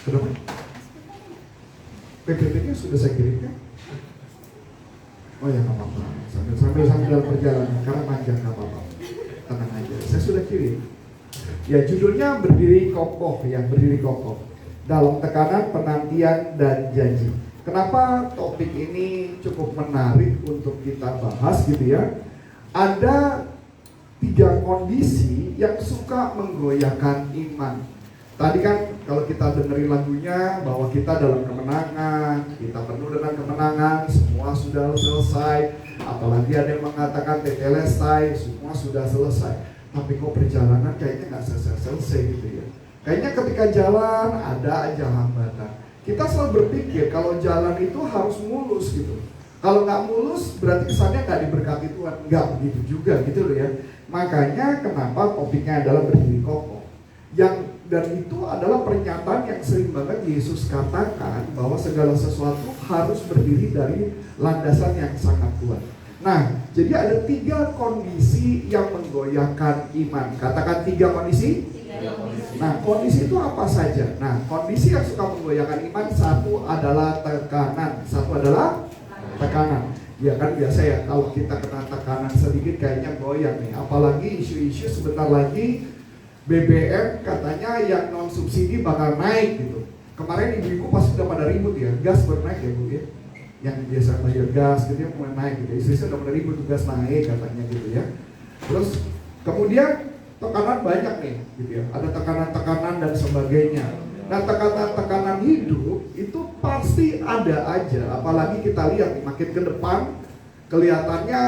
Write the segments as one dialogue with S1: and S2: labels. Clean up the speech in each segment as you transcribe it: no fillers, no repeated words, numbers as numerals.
S1: Kenapa? PPT-nya sudah saya kirimkan. Oh ya, nggak apa-apa. Sambil dalam perjalanan, karena panjang, nggak apa-apa. Tenang aja, saya sudah kirim. Ya, judulnya berdiri kokoh, ya, berdiri kokoh dalam tekanan, penantian, dan janji. Kenapa topik ini cukup menarik untuk kita bahas gitu ya? Ada 3 kondisi yang suka menggoyahkan iman. Tadi kan kalau kita dengerin lagunya bahwa kita dalam kemenangan, kita penuh dengan kemenangan, semua sudah selesai. Apalagi ada yang mengatakan tetelestai, semua sudah selesai. Tapi kok perjalanan kayaknya nggak selesai gitu ya. Kayaknya ketika jalan ada aja hambatan. Kita selalu berpikir kalau jalan itu harus mulus gitu. Kalau nggak mulus berarti kesannya nggak diberkati Tuhan. Nggak begitu juga gitu loh ya. Makanya kenapa topiknya adalah berdiri kokoh. Dan itu adalah pernyataan yang sering banget Yesus katakan bahwa segala sesuatu harus berdiri dari landasan yang sangat kuat. Nah, jadi ada 3 kondisi yang menggoyahkan iman. Katakan 3 kondisi. Nah, kondisi itu apa saja? Nah, kondisi yang suka menggoyahkan iman, satu adalah tekanan. Ya kan biasa ya, kalau kita kena tekanan sedikit kayaknya goyang nih. Apalagi isu-isu sebentar lagi BBM katanya yang non subsidi bakal naik gitu. Kemarin ibu-ibu pasti udah pada ribut ya, gas bernaik ya Bu ya. Yang biasa bayar gas gitu ya mulai naik gitu. Istri udah pada ribut gas naik katanya gitu ya. Terus kemudian tekanan banyak nih gitu ya. Ada tekanan-tekanan dan sebagainya. Nah, tekanan-tekanan hidup itu pasti ada aja. Apalagi kita lihat nih, makin ke depan kelihatannya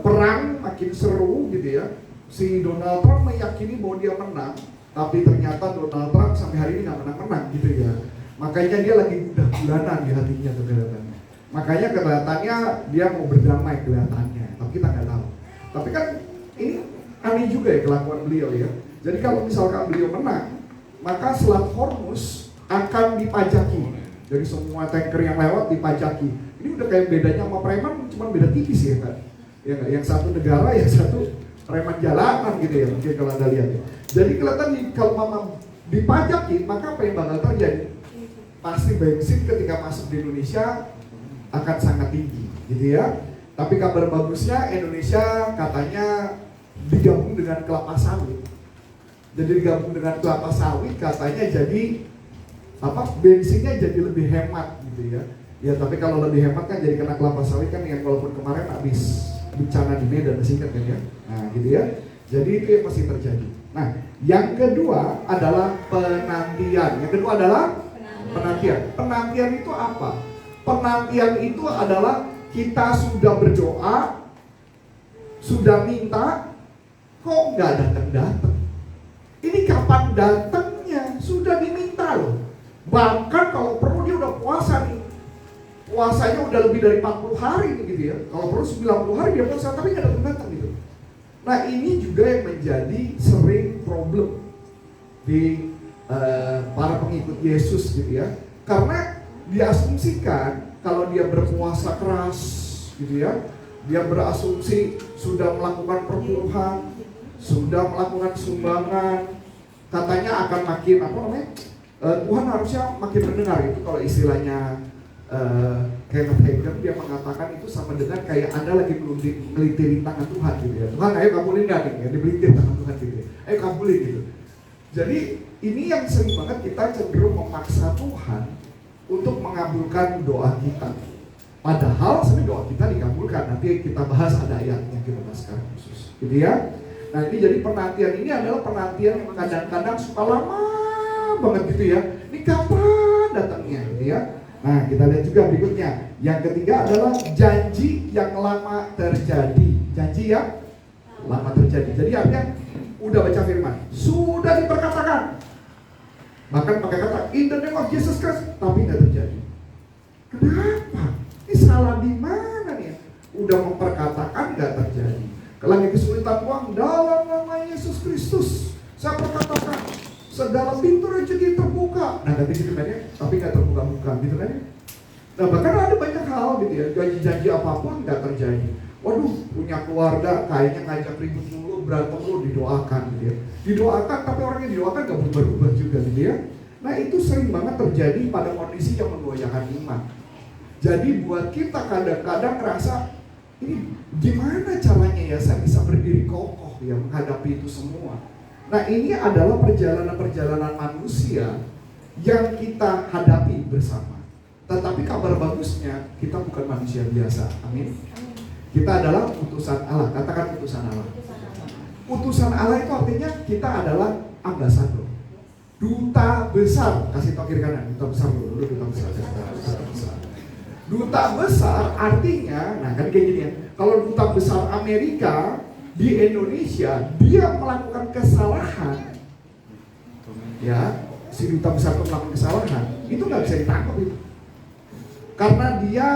S1: perang makin seru gitu ya. Si Donald Trump meyakini bahwa dia menang, tapi ternyata Donald Trump sampai hari ini nggak menang gitu ya. Makanya dia lagi udah-ulanan di hatinya tuh kelihatannya. Makanya kelihatannya dia mau berdamai kelihatannya, tapi kita nggak tahu. Tapi kan ini aneh juga ya kelakuan beliau ya. Jadi kalau misalkan beliau menang, maka Selat Hormuz akan dipajaki. Jadi semua tanker yang lewat dipajaki. Ini udah kayak bedanya sama preman, cuma beda tipis ya kan. Ya nggak, yang satu negara, yang satu preman jalanan gitu ya, mungkin kalau Anda lihat ya. Jadi kelihatan kalau mama dipajaki, maka apa yang bakal terjadi? Pasti bensin ketika masuk di Indonesia akan sangat tinggi gitu ya. Tapi kabar bagusnya Indonesia katanya digabung dengan kelapa sawit. Jadi digabung dengan kelapa sawit katanya jadi bensinnya jadi lebih hemat gitu ya. Ya tapi kalau lebih hemat kan jadi kena kelapa sawit kan, yang walaupun kemarin habis bencana di Medan singkat kan ya. Nah gitu ya. Jadi itu yang masih terjadi. Nah yang kedua adalah penantian. Yang kedua adalah penantian. Penantian itu apa? Penantian itu adalah kita sudah berdoa, sudah minta, kok nggak datang-datang. Ini kapan datangnya? Sudah diminta loh. Bahkan kalau perlu dia udah puasa nih. Puasanya udah lebih dari 40 hari nih gitu ya. Kalau perlu 90 hari dia puasa, tapi nggak datang-datang gitu. Nah ini juga yang menjadi sering problem di para pengikut Yesus gitu ya. Karena diasumsikan kalau dia berpuasa keras gitu ya, dia berasumsi sudah melakukan perpuluhan, sudah melakukan sumbangan, katanya akan makin Tuhan harusnya makin mendengar. Itu kalau istilahnya Kenneth Hagin, dia mengatakan itu sama dengan kayak Anda lagi melintiri tangan Tuhan gitu ya. Tuhan ayo kabulin gak nih, ya dibelintir tangan Tuhan gitu ya. Ayo kabulin gitu. Jadi ini yang sering banget kita cenderung memaksa Tuhan untuk mengabulkan doa kita. Padahal sebenarnya doa kita dikabulkan. Nanti kita bahas, ada ayatnya kita bahas sekarang khusus gitu ya. Nah ini jadi penantian ini adalah penantian yang kadang-kadang suka lama banget gitu ya. Ini kapan datangnya gitu ya. Nah kita lihat juga berikutnya. Yang ketiga adalah janji yang lama terjadi. Janji yang lama terjadi. Jadi artinya udah baca firman, sudah diperkatakan, bahkan pakai kata in the name of Jesus Christ, tapi nggak terjadi. Kenapa? Ini salah di mana nih? Udah memperkatakan nggak terjadi. Kalau lagi kesulitan uang, dalam nama Yesus Kristus saya perkatakan segala pintu rezeki terbuka. Nah nanti gitu kan ya, tapi nggak terbuka-buka gitu kan ya. Nah bahkan ada banyak hal gitu ya, janji-janji apapun nggak terjadi. Waduh, punya keluarga kayaknya ngajak ribut mulu, berantem mulu, didoakan gitu ya. Didoakan tapi orang yang didoakan nggak berubah-ubah juga gitu ya. Nah itu sering banget terjadi pada kondisi yang menggoyahkan iman. Jadi buat kita kadang-kadang ngerasa, ini gimana caranya ya saya bisa berdiri kokoh ya menghadapi itu semua. Nah ini adalah perjalanan-perjalanan manusia yang kita hadapi bersama. Tetapi kabar bagusnya, kita bukan manusia biasa. Amin. Kita adalah utusan Allah. Katakan utusan Allah. Utusan Allah itu artinya kita adalah ambasador, duta besar. Kasih tau kiri kanan, duta besar dulu, duta besar. Duta besar artinya, nah kan kayak gini ya. Kalau duta besar Amerika di Indonesia, dia melakukan kesalahan, ya, si duta besar itu melakukan kesalahan, itu nggak bisa ditangkap itu, karena dia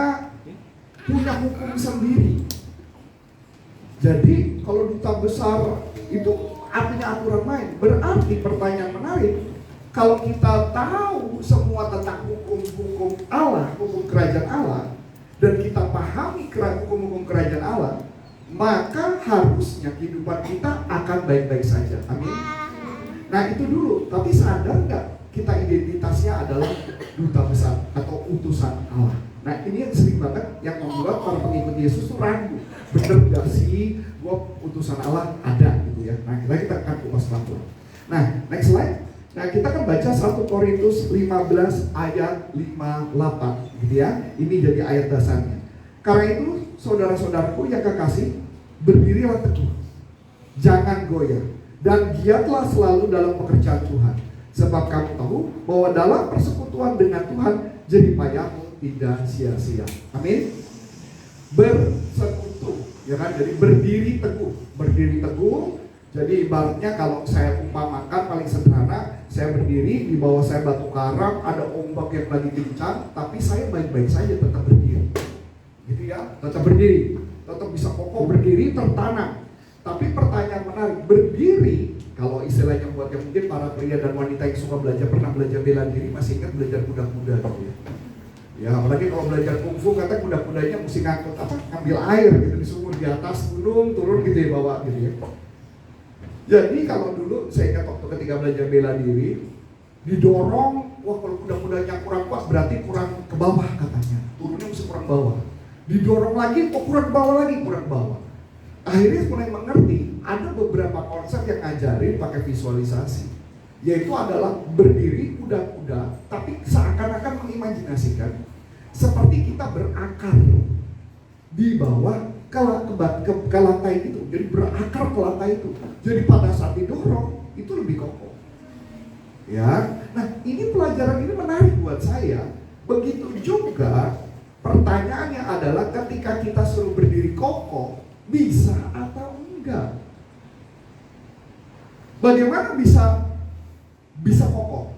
S1: punya hukum sendiri. Jadi kalau duta besar itu artinya aturan main. Berarti pertanyaan menarik, kalau kita tahu semua tentang hukum-hukum Allah, hukum kerajaan Allah, dan kita pahami hukum-hukum kerajaan Allah, maka harusnya kehidupan kita akan baik-baik saja. Amin. Nah itu dulu, tapi sadar nggak kita identitasnya adalah duta besar atau utusan Allah. Nah ini yang sering banget yang membuat para pengikut Yesus tuh ragu, bener gak sih gua utusan Allah ada gitu ya. Nah kita akan kupas pelan-pelan. Nah next slide. Nah kita kan baca 1 Korintus 15 ayat 58 gitu ya. Ini jadi ayat dasarnya. Karena itu saudara-saudaraku yang kekasih, berdirilah teguh, jangan goyah, dan giatlah selalu dalam pekerjaan Tuhan. Sebab kamu tahu bahwa dalam persekutuan dengan Tuhan jerih payahmu tidak sia-sia. Amin. Bersekutu, ya kan? Jadi berdiri teguh, berdiri teguh. Jadi ibaratnya kalau saya umpamakan paling sederhana, saya berdiri di bawah saya batu karang, ada ombak yang lagi kencang, tapi saya baik-baik saja tetap berdiri, gitu ya, tetap berdiri, tetap bisa kokoh berdiri, tertanam. Tapi pertanyaan menarik, berdiri, kalau istilahnya buat yang mungkin para pria dan wanita yang suka belajar, pernah belajar bela diri, masih ingat belajar kuda-kuda gitu ya. Ya apalagi kalau belajar kungfu, kata kuda-kudanya mesti ngangkut apa, ngambil air gitu di sumur, di atas gunung, turun gitu ya, bawa gitu ya. Jadi kalau dulu saya ingat waktu ketika belajar bela diri, didorong, wah kalau kuda-kudanya kurang kuat berarti kurang ke bawah katanya, turunnya mesti kurang bawah. Didorong lagi, kok kurang bawah lagi, kurang bawah. Akhirnya mulai mengerti, ada beberapa konsep yang ngajarin pakai visualisasi, yaitu adalah berdiri kuda-kuda, tapi seakan-akan mengimajinasikan seperti kita berakar di bawah ke lantai itu, jadi berakar ke lantai itu. Jadi pada saat didorong itu lebih kokoh. Ya, nah ini pelajaran ini menarik buat saya. Begitu juga pertanyaannya adalah ketika kita suruh berdiri kokoh, bisa atau enggak? Bagaimana bisa kokoh?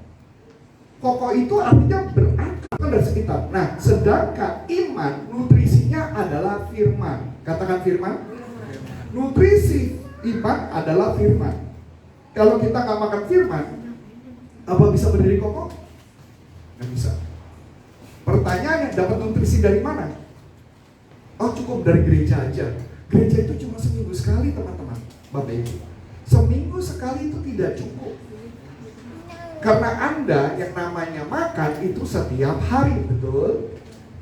S1: Kokoh itu artinya berakar dari sekitar. Nah, sedangkan iman nutrisinya adalah firman. Katakan firman. Nutrisi iman adalah firman. Kalau kita nggak makan firman, apa bisa berdiri kokoh? Nggak bisa. Pertanyaannya, dapat nutrisi dari mana? Oh, cukup dari gereja aja. Gereja itu cuma seminggu sekali, teman-teman, Bapak Ibu. Seminggu sekali itu tidak cukup. Karena Anda yang namanya makan itu setiap hari, betul?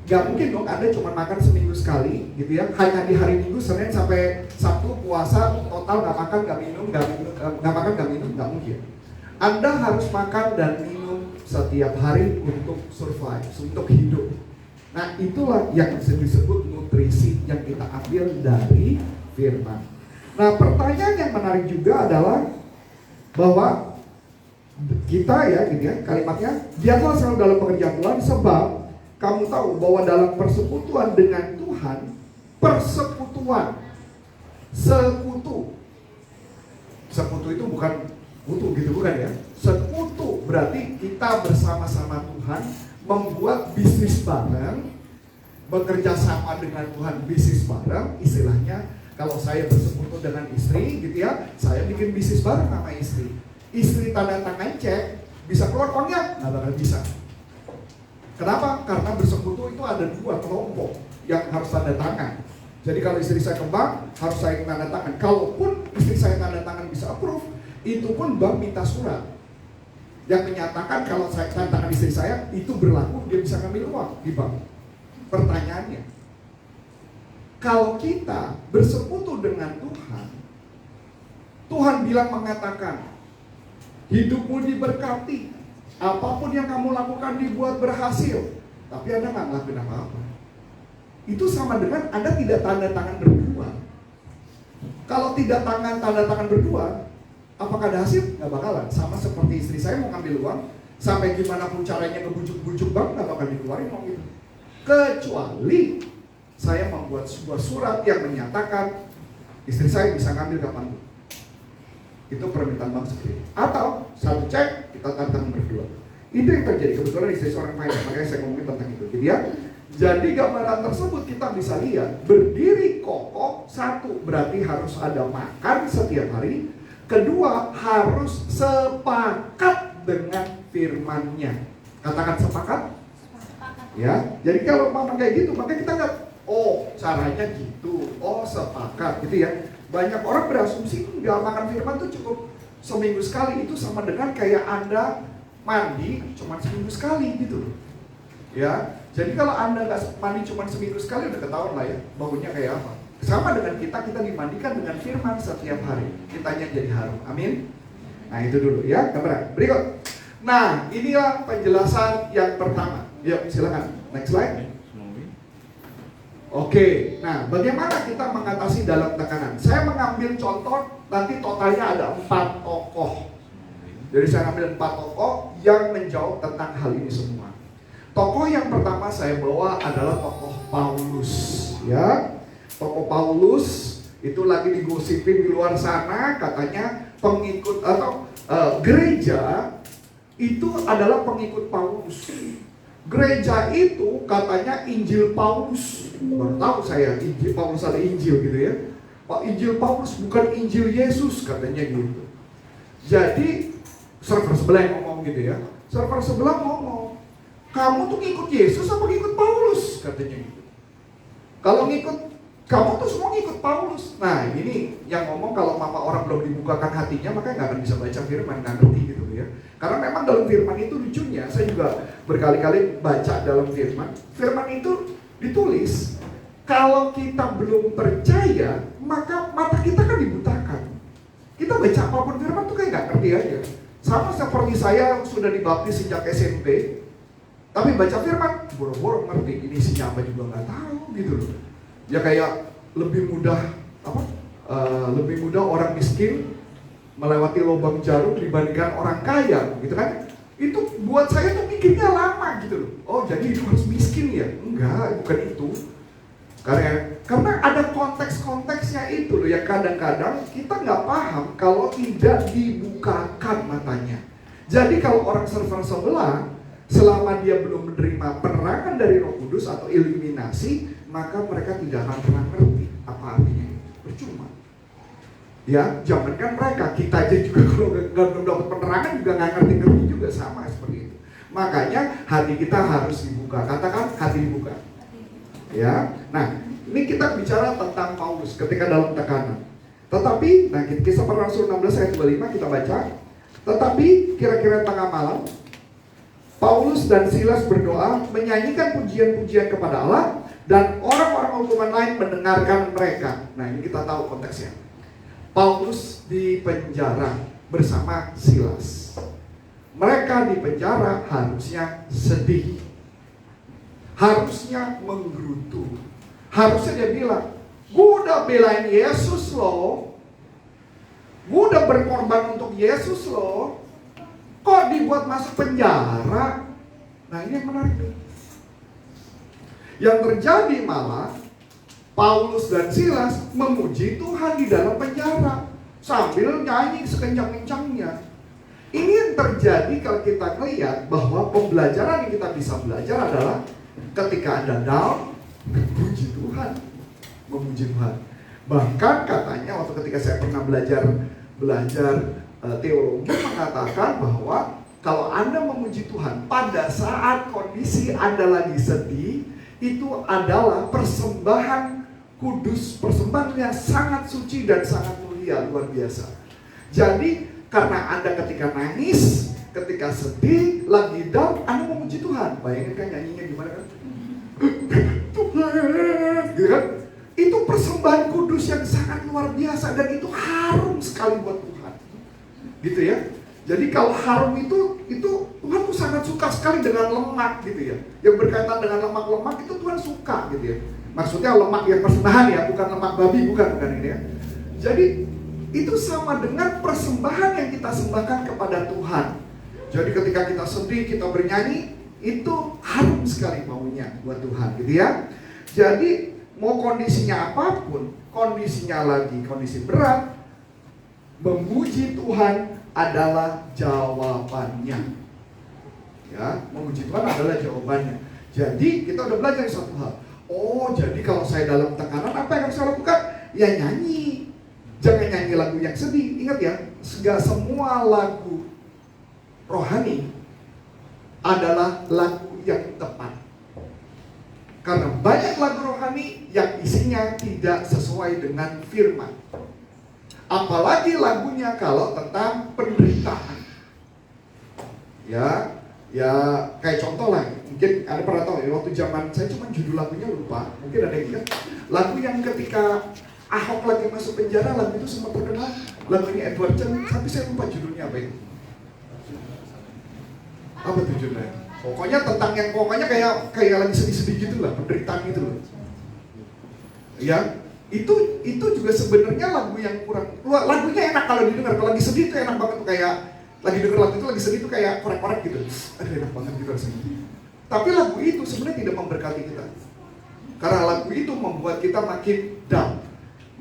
S1: Gak mungkin dong Anda cuma makan seminggu sekali gitu ya. Hanya di hari Minggu, Senin sampai Sabtu puasa total gak makan, gak minum, gak makan, gak minum, gak mungkin. Anda harus makan dan minum setiap hari untuk survive, untuk hidup. Nah itulah yang disebut nutrisi yang kita ambil dari firman. Nah pertanyaan yang menarik juga adalah bahwa kita ya gitu ya, kalimatnya giatlah selalu dalam pekerjaan Tuhan, sebab kamu tahu bahwa dalam persekutuan dengan Tuhan, persekutuan, sekutu itu bukan kutu gitu, bukan ya. Sekutu berarti kita bersama-sama Tuhan, membuat bisnis bareng, bekerja sama dengan Tuhan, bisnis bareng. Istilahnya kalau saya bersekutu dengan istri gitu ya, saya bikin bisnis bareng sama istri. Istri tanda tangan cek, bisa keluar uangnya? Nggak bakal bisa. Kenapa? Karena bersekutu itu ada dua kelompok yang harus tanda tangan. Jadi kalau istri saya ke bank, harus saya tanda tangan. Kalaupun istri saya tanda tangan bisa approve, itu pun bank minta surat. yang menyatakan kalau saya tantangan istri saya itu berlaku, dia bisa ngambil uang di bank. Pertanyaannya, kalau kita bersekutu dengan Tuhan, Tuhan bilang mengatakan, hidupmu diberkati, apapun yang kamu lakukan dibuat berhasil, tapi Anda nggak ngelakuin apa-apa. Itu sama dengan Anda tidak tanda tangan berdua. Kalau tidak tanda tangan berdua, apakah ada hasil? Nggak bakalan. Sama seperti istri saya mau ngambil uang, sampai gimana pun caranya ngebujuk-bujuk bank, nggak bakal dikeluarin uang itu. Kecuali saya membuat sebuah surat yang menyatakan istri saya bisa ngambil kapanpun. Itu permintaan bank seperti itu. Atau satu cek, kita tanda tangan berdua. Itu yang terjadi. Kebetulan istri seorang finance, makanya saya ngomongin tentang itu. Jadi gambaran tersebut kita bisa lihat, berdiri kokoh, satu berarti harus ada makan setiap hari. Kedua, harus sepakat dengan firman-Nya. Katakan sepakat. Ya, jadi kalau memang kayak gitu, maka kita nggak, oh caranya gitu, oh sepakat gitu ya. Banyak orang berasumsi nggak makan firman itu cukup seminggu sekali, itu sama dengan kayak Anda mandi cuma seminggu sekali gitu loh. Ya, jadi kalau Anda nggak mandi cuma seminggu sekali, udah ketahuan lah ya baunya kayak apa. Sama dengan kita dimandikan dengan firman setiap hari, kitanya jadi harum. Amin. Nah itu dulu ya, gambaran berikut. Nah inilah penjelasan yang pertama. Yuk silakan, next slide. Oke, nah bagaimana kita mengatasi dalam tekanan? Saya mengambil contoh, nanti totalnya ada 4 tokoh. Jadi saya ambil 4 tokoh yang menjawab tentang hal ini semua. Tokoh yang pertama saya bawa adalah tokoh Paulus, ya. Tokoh Paulus itu lagi digosipin di luar sana, katanya pengikut atau gereja itu adalah pengikut Paulus. Gereja itu katanya Injil Paulus. Baru tahu saya Injil Paulus ada Injil gitu ya. Pak, Injil Paulus bukan Injil Yesus katanya gitu. Jadi server sebelah yang ngomong gitu ya. Server sebelah ngomong, kamu tuh ngikut Yesus apa ngikut Paulus katanya gitu. Kalau ngikut, kamu tuh semua ngikut Paulus. Nah ini yang ngomong kalau mama orang belum dibukakan hatinya, maka nggak akan bisa baca firman, nggak ngerti gitu ya. Karena memang dalam firman itu lucunya, saya juga berkali-kali baca dalam firman. Firman itu ditulis, kalau kita belum percaya, maka mata kita kan dibutakan. Kita baca apapun firman tuh kayak nggak ngerti aja. Sama seperti saya sudah dibaptis sejak SMP, tapi baca firman, boro-boro ngerti, ini isinya apa juga nggak tahu gitu loh. Ya kayak lebih mudah orang miskin melewati lubang jarum dibandingkan orang kaya, gitu kan? Itu buat saya tuh mikirnya lama gitu loh. Oh jadi itu harus miskin ya? Enggak, bukan itu. Karena ada konteks-konteksnya itu loh yang kadang-kadang kita nggak paham kalau tidak dibukakan matanya. Jadi kalau orang server sebelah, selama dia belum menerima penerangan dari Roh Kudus atau iluminasi, maka mereka tidak akan pernah ngerti apa artinya itu. Percuma. Ya, jangankan mereka, kita aja juga kalau nggak dapat penerangan juga nggak ngerti juga, sama seperti itu. Makanya hati kita harus dibuka. Katakan hati dibuka. Ya, nah ini kita bicara tentang Paulus ketika dalam tekanan. Tetapi, nah Kisah Para Rasul 16 ayat 25 kita baca. Tetapi kira-kira tengah malam, Paulus dan Silas berdoa, menyanyikan pujian-pujian kepada Allah, dan orang-orang hukuman lain mendengarkan mereka. Nah ini kita tahu konteksnya. Paulus di penjara bersama Silas. Mereka di penjara harusnya sedih, harusnya menggerutu. Harusnya dia bilang, gue udah belain Yesus loh, gue udah berkorban untuk Yesus loh, kok dibuat masuk penjara? Nah ini yang menarik. Yang terjadi malah Paulus dan Silas memuji Tuhan di dalam penjara sambil nyanyi sekencang-kencangnya. Ini yang terjadi kalau kita melihat bahwa pembelajaran yang kita bisa belajar adalah ketika Anda down, memuji Tuhan, memuji Tuhan. Bahkan katanya waktu ketika saya pernah belajar teologi mengatakan bahwa kalau Anda memuji Tuhan pada saat kondisi Anda lagi sedih, itu adalah persembahan kudus, persembahan yang sangat suci dan sangat mulia, luar biasa. Jadi karena Anda ketika nangis, ketika sedih, lagi down, Anda memuji Tuhan. Bayangin kan nyanyinya gimana kan? Tuhan, gitu kan? Itu persembahan kudus yang sangat luar biasa dan itu harum sekali buat Tuhan. Gitu ya. Jadi kalau harum itu Tuhan tuh sangat suka sekali dengan lemak gitu ya. Yang berkaitan dengan lemak-lemak itu Tuhan suka gitu ya. Maksudnya lemak yang persembahan ya, bukan lemak babi, bukan ini ya. Jadi itu sama dengan persembahan yang kita sembahkan kepada Tuhan. Jadi ketika kita sedih, kita bernyanyi, itu harum sekali maunya buat Tuhan gitu ya. Jadi mau kondisinya apapun, kondisinya lagi kondisi berat, memuji Tuhan adalah jawabannya. Ya, memuji Tuhan adalah jawabannya. Jadi kita udah belajar satu hal. Oh, jadi kalau saya dalam tekanan, apa yang harus saya lakukan? Ya nyanyi. Jangan nyanyi lagu yang sedih. Ingat ya, segala semua lagu rohani adalah lagu yang tepat. Karena banyak lagu rohani yang isinya tidak sesuai dengan firman. Apalagi lagunya kalau tentang penderitaan. Ya kayak contoh lah, mungkin Anda pernah tahu ya, waktu zaman saya cuma judul lagunya lupa, mungkin ada yang ingat. Lagu yang ketika Ahok lagi masuk penjara, lagu itu sempat terkenal, lagunya Edward Chen, tapi saya lupa judulnya apa itu. Apa tuh judulnya? Pokoknya tentang yang pokoknya kayak lagi sedih-sedih gitu lah, penderitaan gitu loh. Ya, itu juga sebenarnya lagu yang kurang, lagunya enak kalau didengar, kalau lagi sedih itu enak banget tuh, kayak lagi denger lagu itu lagi sedih itu kayak korek-korek gitu. Aduh enak banget gitu rasanya. Tapi lagu itu sebenarnya tidak memberkati kita. Karena lagu itu membuat kita makin down.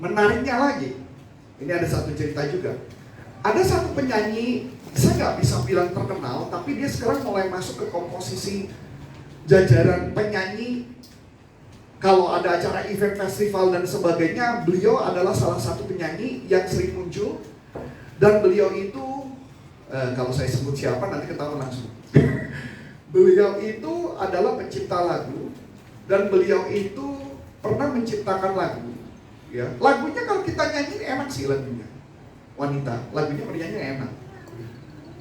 S1: Menariknya lagi, ini ada satu cerita juga. Ada satu penyanyi, saya nggak bisa bilang terkenal, tapi dia sekarang mulai masuk ke komposisi jajaran penyanyi. Kalau ada acara event festival dan sebagainya, beliau adalah salah satu penyanyi yang sering muncul. Dan beliau itu, kalau saya sebut siapa nanti ketahuan langsung. Beliau itu adalah pencipta lagu. Dan beliau itu pernah menciptakan lagu. Ya, lagunya kalau kita nyanyi enak sih lagunya. Wanita, lagunya bernyanyi enak.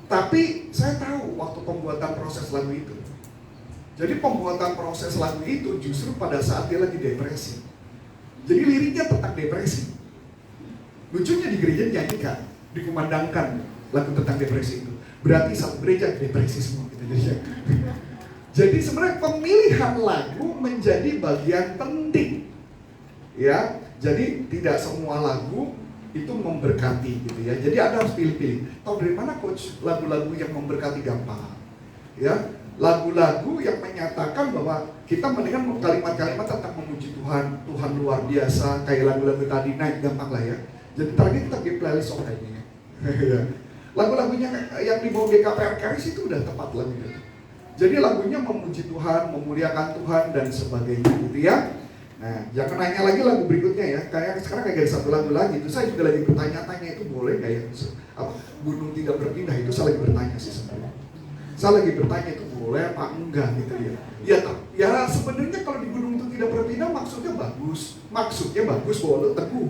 S1: Tapi saya tahu waktu pembuatan proses lagu itu. Jadi pembuatan proses lagu itu justru pada saat dia lagi depresi. Jadi liriknya tentang depresi. Lucunya di gereja dinyanyikan, dikumandangkan lagu tentang depresi itu. Berarti satu gereja depresi semua gitu. Jadi sebenarnya pemilihan lagu menjadi bagian penting. Ya, jadi tidak semua lagu itu memberkati gitu ya. Jadi Anda harus pilih-pilih. Tahu dari mana coach lagu-lagu yang memberkati gampang? Ya, lagu-lagu yang menyatakan bahwa kita mendengar kalimat-kalimat tentang memuji Tuhan, Tuhan luar biasa, kayak lagu-lagu tadi naik gampang lah ya. Jadi tadi kita bikin playlist kayaknya. Lagu-lagunya yang dibawa GKPR Karis itu udah tepat lagunya. Jadi lagunya memuji Tuhan, memuliakan Tuhan dan sebagainya gitu ya. Nah, jangan nanya lagi lagu berikutnya ya. Kayak sekarang kayak ada satu lagu lagi itu saya juga lagi bertanya-tanya itu boleh nggak ya? Gunung tidak berpindah itu saya lagi bertanya sih sebenarnya. Saya lagi bertanya itu boleh apa enggak gitu ya. Ya sebenarnya kalau di gunung itu tidak berpindah maksudnya bagus boleh teguh.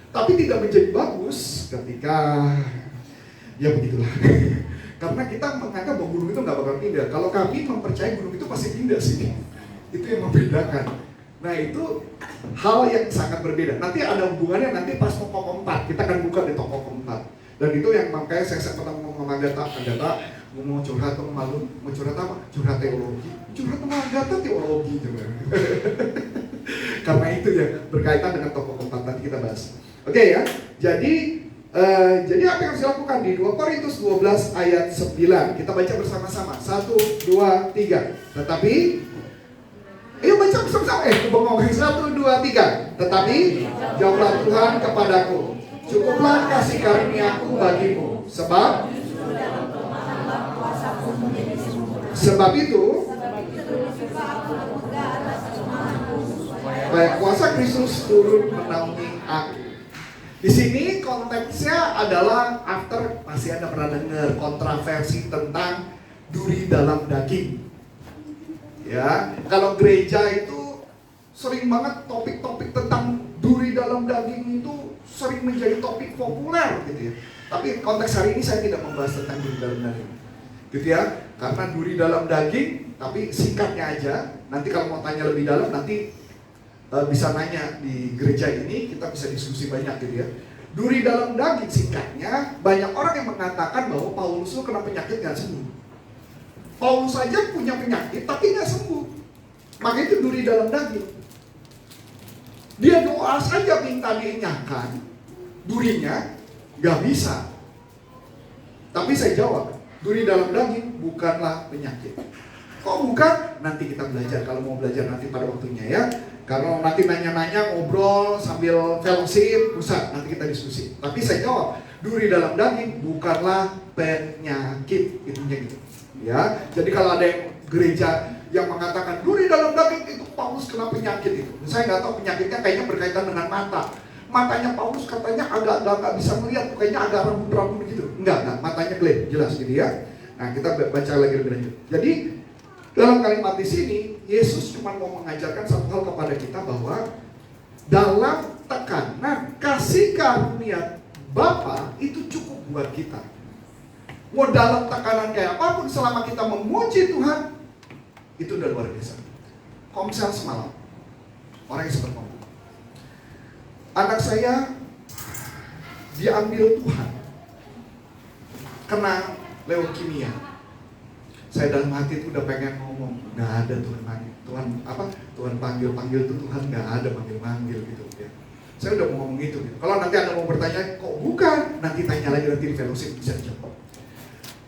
S1: Tapi tidak menjadi bagus ketika ya begitulah. Karena kita menganggap bahwa gunung itu nggak bakal pindah. Kalau kami mempercayai gunung itu pasti pindah sih. Itu yang membedakan. Nah itu hal yang sangat berbeda. Nanti ada hubungannya nanti pas toko keempat. Kita akan buka di toko keempat. Dan itu yang makanya saya pernah ngomong sama Agatha, mau curhat atau malu, mau curhat apa? Curhat teologi. Curhat sama Agatha teologi coba. Karena itu ya berkaitan dengan toko keempat nanti kita bahas. Oke ya. Jadi apa yang harus dilakukan di 2 Korintus 12 ayat 9? Kita baca bersama-sama. 1, 2, 3. Tetapi ayo baca bersama-sama. Bengong. 1, 2, 3. Tetapi jawablah Tuhan kepadaku, cukuplah kasih karuniaku bagimu, sebab itu supaya kuasa Kristus turun menaungi aku. Di sini konteksnya adalah after, pasti Anda pernah dengar kontroversi tentang duri dalam daging. Ya, kalau gereja itu sering banget topik-topik tentang duri dalam daging itu sering menjadi topik populer gitu ya. Tapi konteks hari ini saya tidak membahas tentang duri dalam daging. gitu ya. Karena duri dalam daging, tapi singkatnya aja. Nanti kalau mau tanya lebih dalam, nanti bisa nanya di gereja ini, kita bisa diskusi banyak gitu ya. Duri dalam daging singkatnya, banyak orang yang mengatakan bahwa Paulus itu kena penyakit gak sembuh. Paulus saja punya penyakit tapi gak sembuh. Makanya itu duri dalam daging. Dia doa saja minta dienyahkan, durinya gak bisa. Tapi saya jawab, duri dalam daging bukanlah penyakit. Kok bukan? Nanti kita belajar, kalau mau belajar nanti pada waktunya ya. Kalau nanti nanya-nanya, ngobrol sambil fellowship, usah, nanti kita diskusi. Tapi saya jawab, duri dalam daging bukanlah penyakit. Itunya gitu. Ya, jadi kalau ada yang gereja yang mengatakan duri dalam daging itu Paulus kena penyakit itu. Saya nggak tahu penyakitnya kayaknya berkaitan dengan mata. Matanya Paulus katanya agak bisa melihat, kayaknya agak rabun-rabun gitu. Enggak, matanya clear, jelas gitu ya. Nah, kita baca lagi lebih lanjut. Jadi dalam kalimat di sini Yesus cuma mau mengajarkan satu hal kepada kita bahwa dalam tekanan kasih karunia Bapa itu cukup buat kita. Mau dalam tekanan kayak apapun selama kita memuji Tuhan, itu udah luar biasa. Komsel semalam, orang yang sempat ngomong, anak saya diambil Tuhan kena leukemia. Saya dalam hati itu udah pengen ngomong, nggak ada Tuhan panggil tuh Tuhan, nggak ada manggil gitu ya. Saya udah mau ngomong gitu. Kalau nanti Anda mau bertanya, kok bukan? Nanti tanya lagi nanti di fellowship bisa dijawab.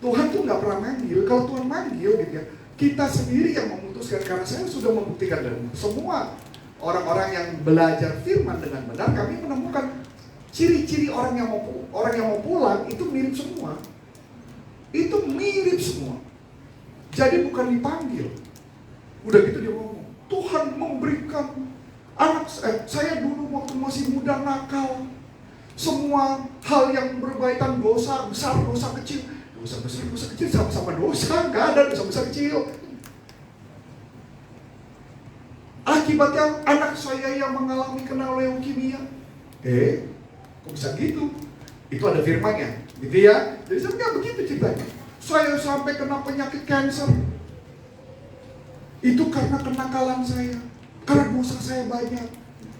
S1: Tuhan tuh nggak pernah manggil. Kalau Tuhan manggil gitu ya, kita sendiri yang memutuskan. Karena saya sudah membuktikan dan semua orang-orang yang belajar firman dengan benar, kami menemukan ciri-ciri orang yang mau pulang itu mirip semua. Itu mirip semua. Jadi bukan dipanggil. Udah gitu dia ngomong, Tuhan memberikan anak saya dulu waktu masih muda nakal. Semua hal yang berkaitan dosa besar, dosa kecil. Dosa besar, dosa kecil sama-sama dosa. Gak ada dosa besar kecil. Akibatnya anak saya yang mengalami kena leukemia. Kok bisa gitu? Itu ada firmannya, gitu ya. Jadi sebenarnya begitu ceritanya. Saya sampai kena penyakit kanker. Itu karena kenakalan saya, karena dosa saya banyak.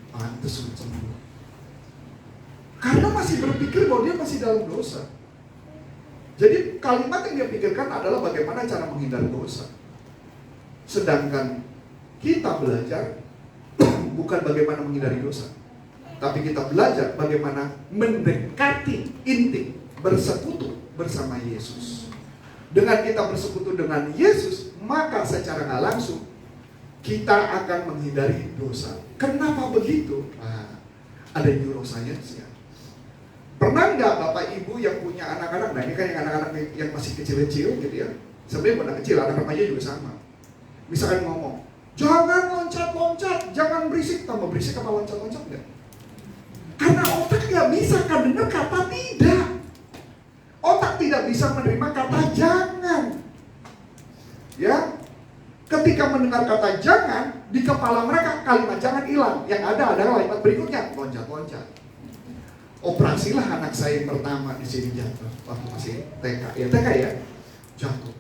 S1: Pantes sulit sembuh. Karena masih berpikir bahwa dia masih dalam dosa. Jadi kalimat yang dia pikirkan adalah bagaimana cara menghindari dosa. Sedangkan kita belajar bukan bagaimana menghindari dosa, tapi kita belajar bagaimana mendekati inti, bersekutu bersama Yesus. Dengan kita bersekutu dengan Yesus, maka secara nggak langsung kita akan menghindari dosa. Kenapa begitu? Ada neuroscience ya. Pernah nggak Bapak Ibu yang punya anak-anak, nah ini kan yang anak-anak yang masih kecil-kecil gitu ya. Sebenarnya anak kecil, anak remaja juga sama. Misalkan ngomong, jangan loncat-loncat, jangan berisik. Tambah berisik apa loncat-loncat enggak? Karena otak nggak bisa kan dengar kata tidak. Otak tidak bisa menerima kata jangan. Ya, ketika mendengar kata jangan, di kepala mereka kalimat jangan hilang. Yang ada adalah kalimat berikutnya, loncat-loncat. Operasilah anak saya yang pertama di sini jatuh waktu masih TK ya, jatuh.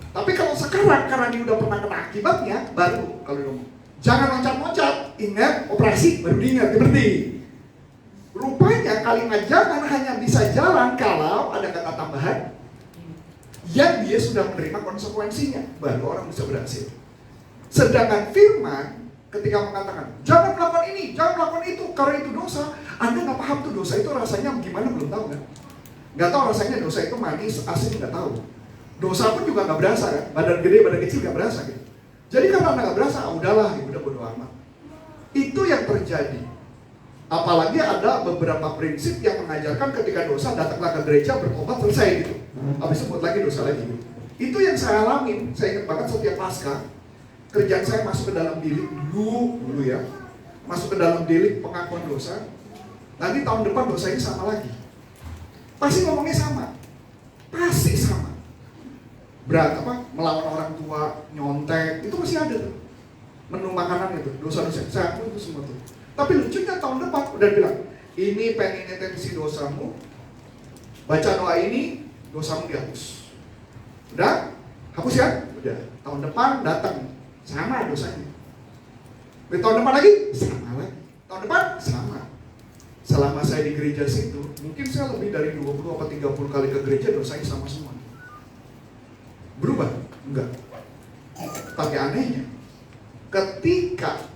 S1: Tapi kalau sekarang karena dia udah pernah kena akibatnya, baru kalau ngomong jangan loncat-loncat, ingat operasi, baru diingat, berhenti. Rupanya kalimat jangan hanya bisa jalan kalau ada kata tambahan yang dia sudah menerima konsekuensinya, baru orang bisa berhasil. Sedangkan firman ketika mengatakan jangan melakukan ini, jangan melakukan itu karena itu dosa, Anda nggak paham tuh dosa itu rasanya gimana, belum tahu kan? Nggak tahu rasanya dosa itu manis, asin, nggak tahu. Dosa pun juga nggak berasa kan, badan gede, badan kecil nggak berasa gitu. Jadi kalau Anda nggak berasa, udahlah, udah bodo amat. Itu yang terjadi. Apalagi ada beberapa prinsip yang mengajarkan ketika dosa datanglah ke gereja, bertobat, selesai gitu. Habis itu buat lagi dosa lagi gitu. Itu yang saya alamin. Saya ingat banget setiap Paskah, kerjaan saya masuk ke dalam bilik dulu ya, masuk ke dalam bilik pengakuan dosa. Nanti tahun depan dosanya sama lagi. Pasti ngomongnya sama, pasti sama. Berat apa? Melawan orang tua, nyontek, itu masih ada tuh. Menu makanan itu, dosa-dosa. Saya akui itu semua tuh. Tapi lucunya tahun depan udah bilang, ini pengen ngetensi dosamu, baca doa ini, dosamu dihapus. Udah? Hapus ya? Udah. Tahun depan datang, sama dosanya. Tahun depan lagi, sama lagi. Tahun depan, sama. Selama saya di gereja situ, mungkin saya lebih dari 20 atau 30 kali ke gereja, dosanya sama semua. Berubah? Enggak. Tapi anehnya, ketika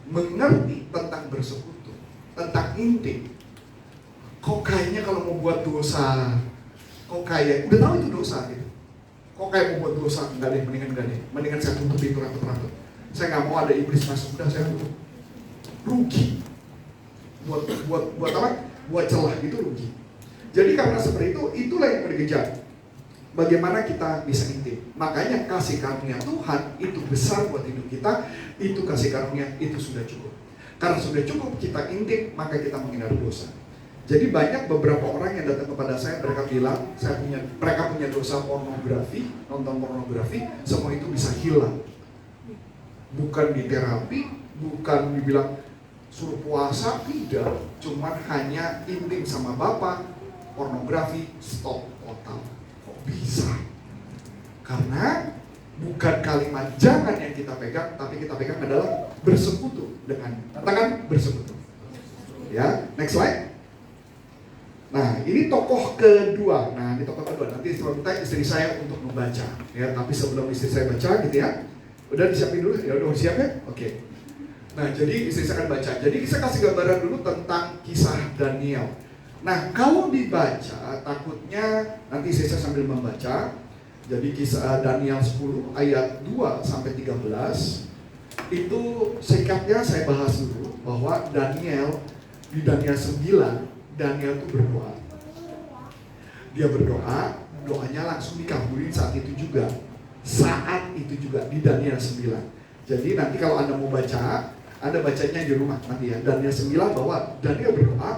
S1: mengerti tentang bersekutu, tentang intim, kok kayaknya kalau mau buat dosa, kok kayak udah tahu itu dosa gitu. Kok kayak mau buat dosa, enggak deh, mendingan saya tutup itu rapat-rapat. Saya nggak mau ada iblis masuk, udah saya tutup. Rugi. Buat apa? Buat celah itu rugi. Jadi karena seperti itu, itulah yang dikejar. Bagaimana kita bisa intim. Makanya kasih karunia Tuhan itu besar buat hidup kita. Itu kasih karunia, itu sudah cukup. Karena sudah cukup kita intim, maka kita menghindari dosa. Jadi banyak beberapa orang yang datang kepada saya, mereka bilang, mereka punya dosa pornografi, nonton pornografi, semua itu bisa hilang. Bukan di terapi, bukan dibilang suruh puasa, tidak. Cuman hanya intim sama Bapak, pornografi, stop total. Kok bisa? Karena bukan kalimat jangan yang kita pegang, tapi kita pegang adalah bersekutu dengan, katakan bersekutu. Ya, next slide. Nah, ini tokoh kedua. Nanti saya minta istri saya untuk membaca. Ya, tapi sebelum istri saya baca gitu ya, udah disiapin dulu. Ya udah siap ya? Oke. Nah, jadi istri saya akan baca. Jadi saya kasih gambaran dulu tentang kisah Daniel. Nah, kalau dibaca, takutnya nanti istri saya sambil membaca. Jadi kisah Daniel 10 ayat 2 sampai 13 itu singkatnya saya bahas dulu bahwa Daniel di Daniel 9 Daniel itu berdoa. Dia berdoa, doanya langsung dikabulin saat itu juga. Saat itu juga di Daniel 9. Jadi nanti kalau Anda mau baca, Anda bacanya di rumah nanti ya. Daniel 9 bahwa Daniel berdoa.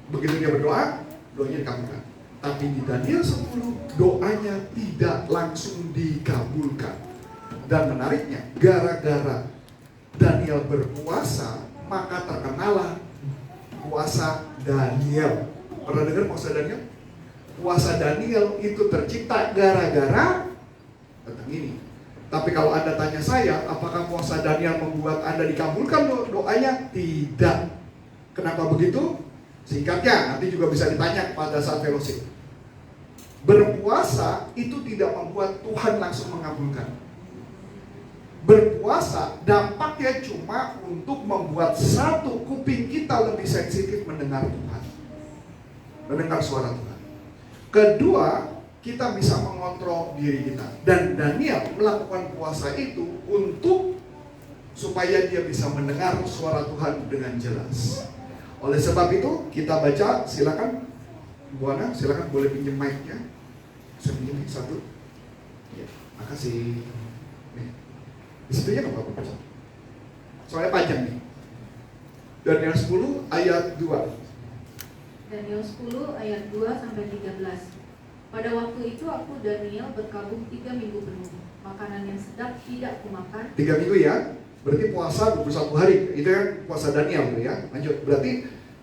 S1: Begitu dia berdoa, doanya dikabulkan. Tapi di Daniel 10, doanya tidak langsung dikabulkan. Dan menariknya, gara-gara Daniel berpuasa, maka terkenalah puasa Daniel. Pernah dengar puasa Daniel? Puasa Daniel itu tercipta gara-gara tentang ini. Tapi kalau Anda tanya saya, apakah puasa Daniel membuat Anda dikabulkan doanya? Tidak. Kenapa begitu? Singkatnya, nanti juga bisa ditanya pada saat fellowship. Berpuasa itu tidak membuat Tuhan langsung mengabulkan. Berpuasa dampaknya cuma untuk membuat satu, kuping kita lebih sensitif mendengar Tuhan, mendengar suara Tuhan. Kedua, kita bisa mengontrol diri kita. Dan Daniel melakukan puasa itu untuk supaya dia bisa mendengar suara Tuhan dengan jelas. Oleh sebab itu kita baca, silakan Bu Ana, silakan boleh pinjam mic-nya. Saya pinjam satu. Ya, makasih. Nih. Disitunya nggak apa-apa. Soalnya panjang nih. Daniel 10 ayat 2.
S2: Daniel 10 ayat 2 sampai 13. Pada waktu itu aku Daniel berkabung 3 minggu penuh. Makanan yang sedap tidak kumakan.
S1: 3 minggu ya. Berarti puasa 21 hari. Itu kan puasa Daniel gitu ya. Lanjut. Berarti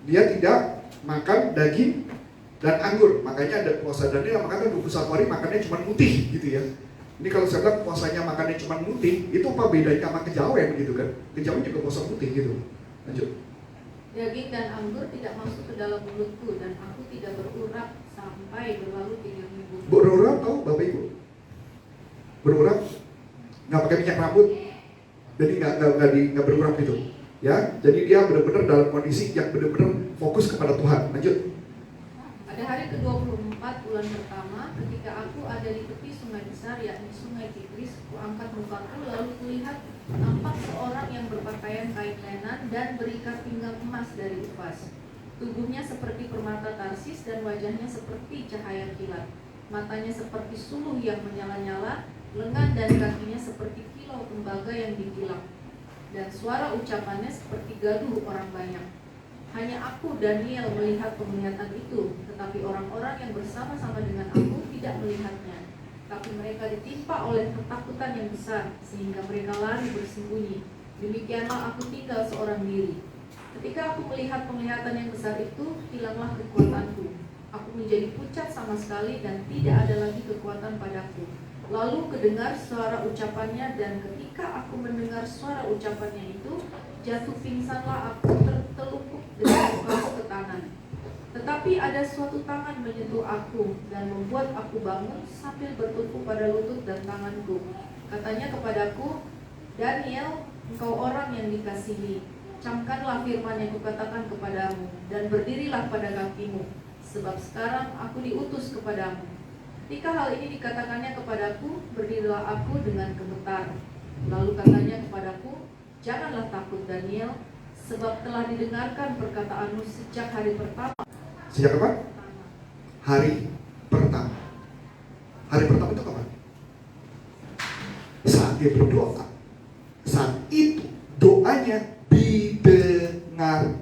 S1: dia tidak makan daging dan anggur. Makanya ada puasa Daniel makannya 21 hari makannya cuma putih gitu ya. Ini kalau saya bilang puasanya makannya cuma putih, itu apa bedanya sama kejawen gitu kan? Kejawen juga puasa putih gitu. Lanjut.
S2: Daging dan anggur tidak masuk ke dalam mulutku dan aku tidak berurat sampai berlalu 3 minggu.
S1: Berurat tahu Bapak Ibu? Berurat nggak pakai minyak rambut, jadi nggak berurat gitu. Ya, jadi dia benar-benar dalam kondisi yang benar-benar fokus kepada Tuhan. Lanjut.
S2: Pada hari ke-24 bulan pertama, ketika aku ada di tepi sungai besar, yakni sungai Tigris, kuangkat mukaku lalu kulihat nampak seorang yang berpakaian kain lenan dan berikat pinggang emas dari Ufaz. Tubuhnya seperti permata Tarsis dan wajahnya seperti cahaya kilat. Matanya seperti suluh yang menyala-nyala, lengan dan kakinya seperti kilau tembaga yang dikilap. Dan suara ucapannya seperti gaduh orang banyak. Hanya aku Daniel melihat penglihatan itu, tetapi orang-orang yang bersama-sama dengan aku tidak melihatnya. Tapi mereka ditimpa oleh ketakutan yang besar, sehingga mereka lari bersembunyi. Demikianlah aku tinggal seorang diri. Ketika aku melihat penglihatan yang besar itu, hilanglah kekuatanku. Aku aku menjadi pucat sama sekali dan tidak ada lagi kekuatan padaku. Lalu kedengar suara ucapannya, dan ketika aku mendengar suara ucapannya itu, jatuh pingsanlah aku tertelungkup dengan mukaku ke tanah. Tetapi ada suatu tangan menyentuh aku dan membuat aku bangun sambil bertumpu pada lutut dan tanganku. Katanya kepadaku, Daniel, engkau orang yang dikasihi, camkanlah firman yang kukatakan kepadamu, dan berdirilah pada kakimu, sebab sekarang aku diutus kepadamu. Ketika hal ini dikatakannya kepadaku, berdirilah aku dengan gemetar. Lalu katanya kepadaku, janganlah takut Daniel, sebab telah didengarkan perkataanmu sejak hari pertama.
S1: Sejak kapan? Hari pertama. Hari pertama itu kapan? Saat dia berdoa. Saat itu doanya didengarkan.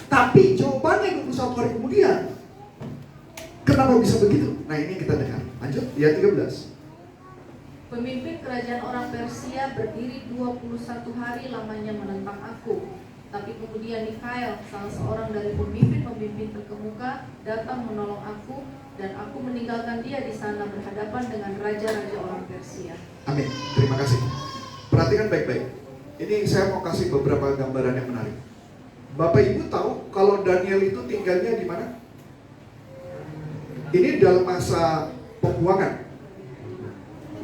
S1: Tapi jawabannya 21 hari kemudian. Kenapa bisa begitu? Nah, ini kita dengar. Lanjut, ayat 13.
S2: Pemimpin kerajaan orang Persia berdiri 21 hari lamanya menentang aku. Tapi kemudian Mikhael, salah seorang dari pemimpin-pemimpin terkemuka, datang menolong aku, dan aku meninggalkan dia di sana berhadapan dengan raja-raja orang Persia.
S1: Amin. Terima kasih. Perhatikan baik-baik. Ini saya mau kasih beberapa gambaran yang menarik. Bapak Ibu tahu kalau Daniel itu tinggalnya di mana? Ini dalam masa pembuangan.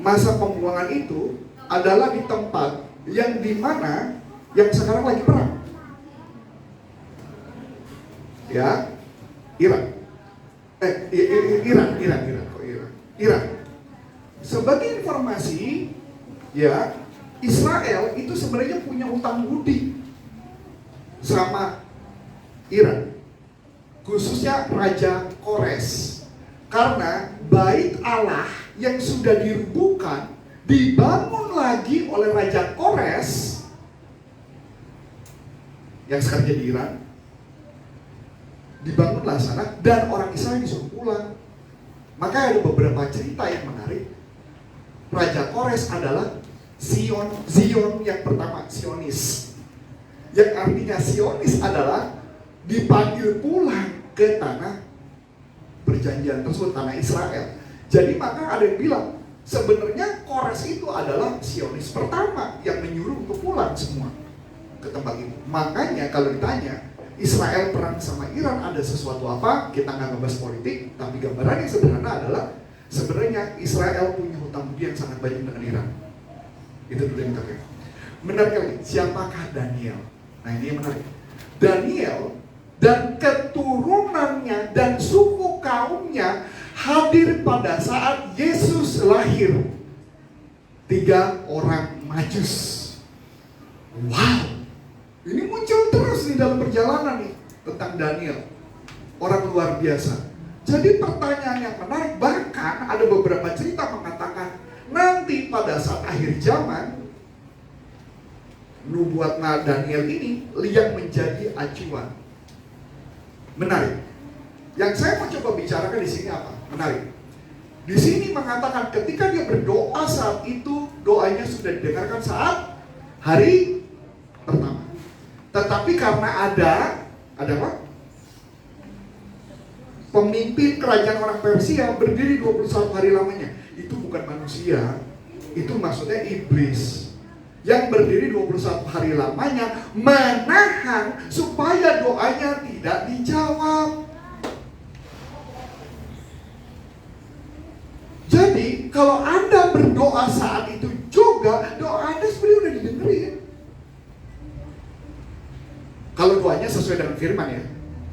S1: Masa pembuangan itu adalah di tempat yang dimana yang sekarang lagi perang. Ya, Iran. Iran. Sebagai informasi, ya, Israel itu sebenarnya punya utang budi sama Iran, khususnya Raja Kores. Karena bait Allah yang sudah dirubuhkan dibangun lagi oleh Raja Kores yang sekarang jadi Iran. Dibangunlah sana dan orang Israel disuruh pulang. Maka ada beberapa cerita yang menarik. Raja Kores adalah Zion yang pertama, Zionis. Yang artinya Zionis adalah dipanggil pulang ke tanah perjanjian tersebut, tanah Israel. Jadi maka ada yang bilang sebenarnya Kores itu adalah Zionis pertama yang menyuruh untuk pulang semua ke tempat itu. Makanya kalau ditanya Israel perang sama Iran ada sesuatu apa, kita nggak ngebahas politik, tapi gambaran yang sederhana adalah sebenarnya Israel punya hutang budi yang sangat banyak dengan Iran. Itu dulu yang menarik. Menarik lagi, siapakah Daniel? Nah ini yang menarik. Daniel dan keturunannya dan suku kaumnya hadir pada saat Yesus lahir. 3 orang Majus. Wow, ini muncul terus di dalam perjalanan nih tentang Daniel. Orang luar biasa. Jadi pertanyaan yang menarik, bahkan ada beberapa cerita mengatakan nanti pada saat akhir zaman nubuat Daniel ini yang menjadi acuan. Menarik. Yang saya mau coba bicarakan di sini apa? Menarik. Di sini mengatakan ketika dia berdoa saat itu, doanya sudah didengarkan saat hari pertama. Tetapi karena ada apa? Pemimpin kerajaan orang Persia berdiri 21 hari lamanya. Itu bukan manusia, itu maksudnya iblis. Yang berdiri 21 hari lamanya menahan supaya doanya tidak dijawab. Jadi kalau Anda berdoa saat itu juga, doa Anda sebenarnya udah didengerin. Kalau doanya sesuai dengan firman ya.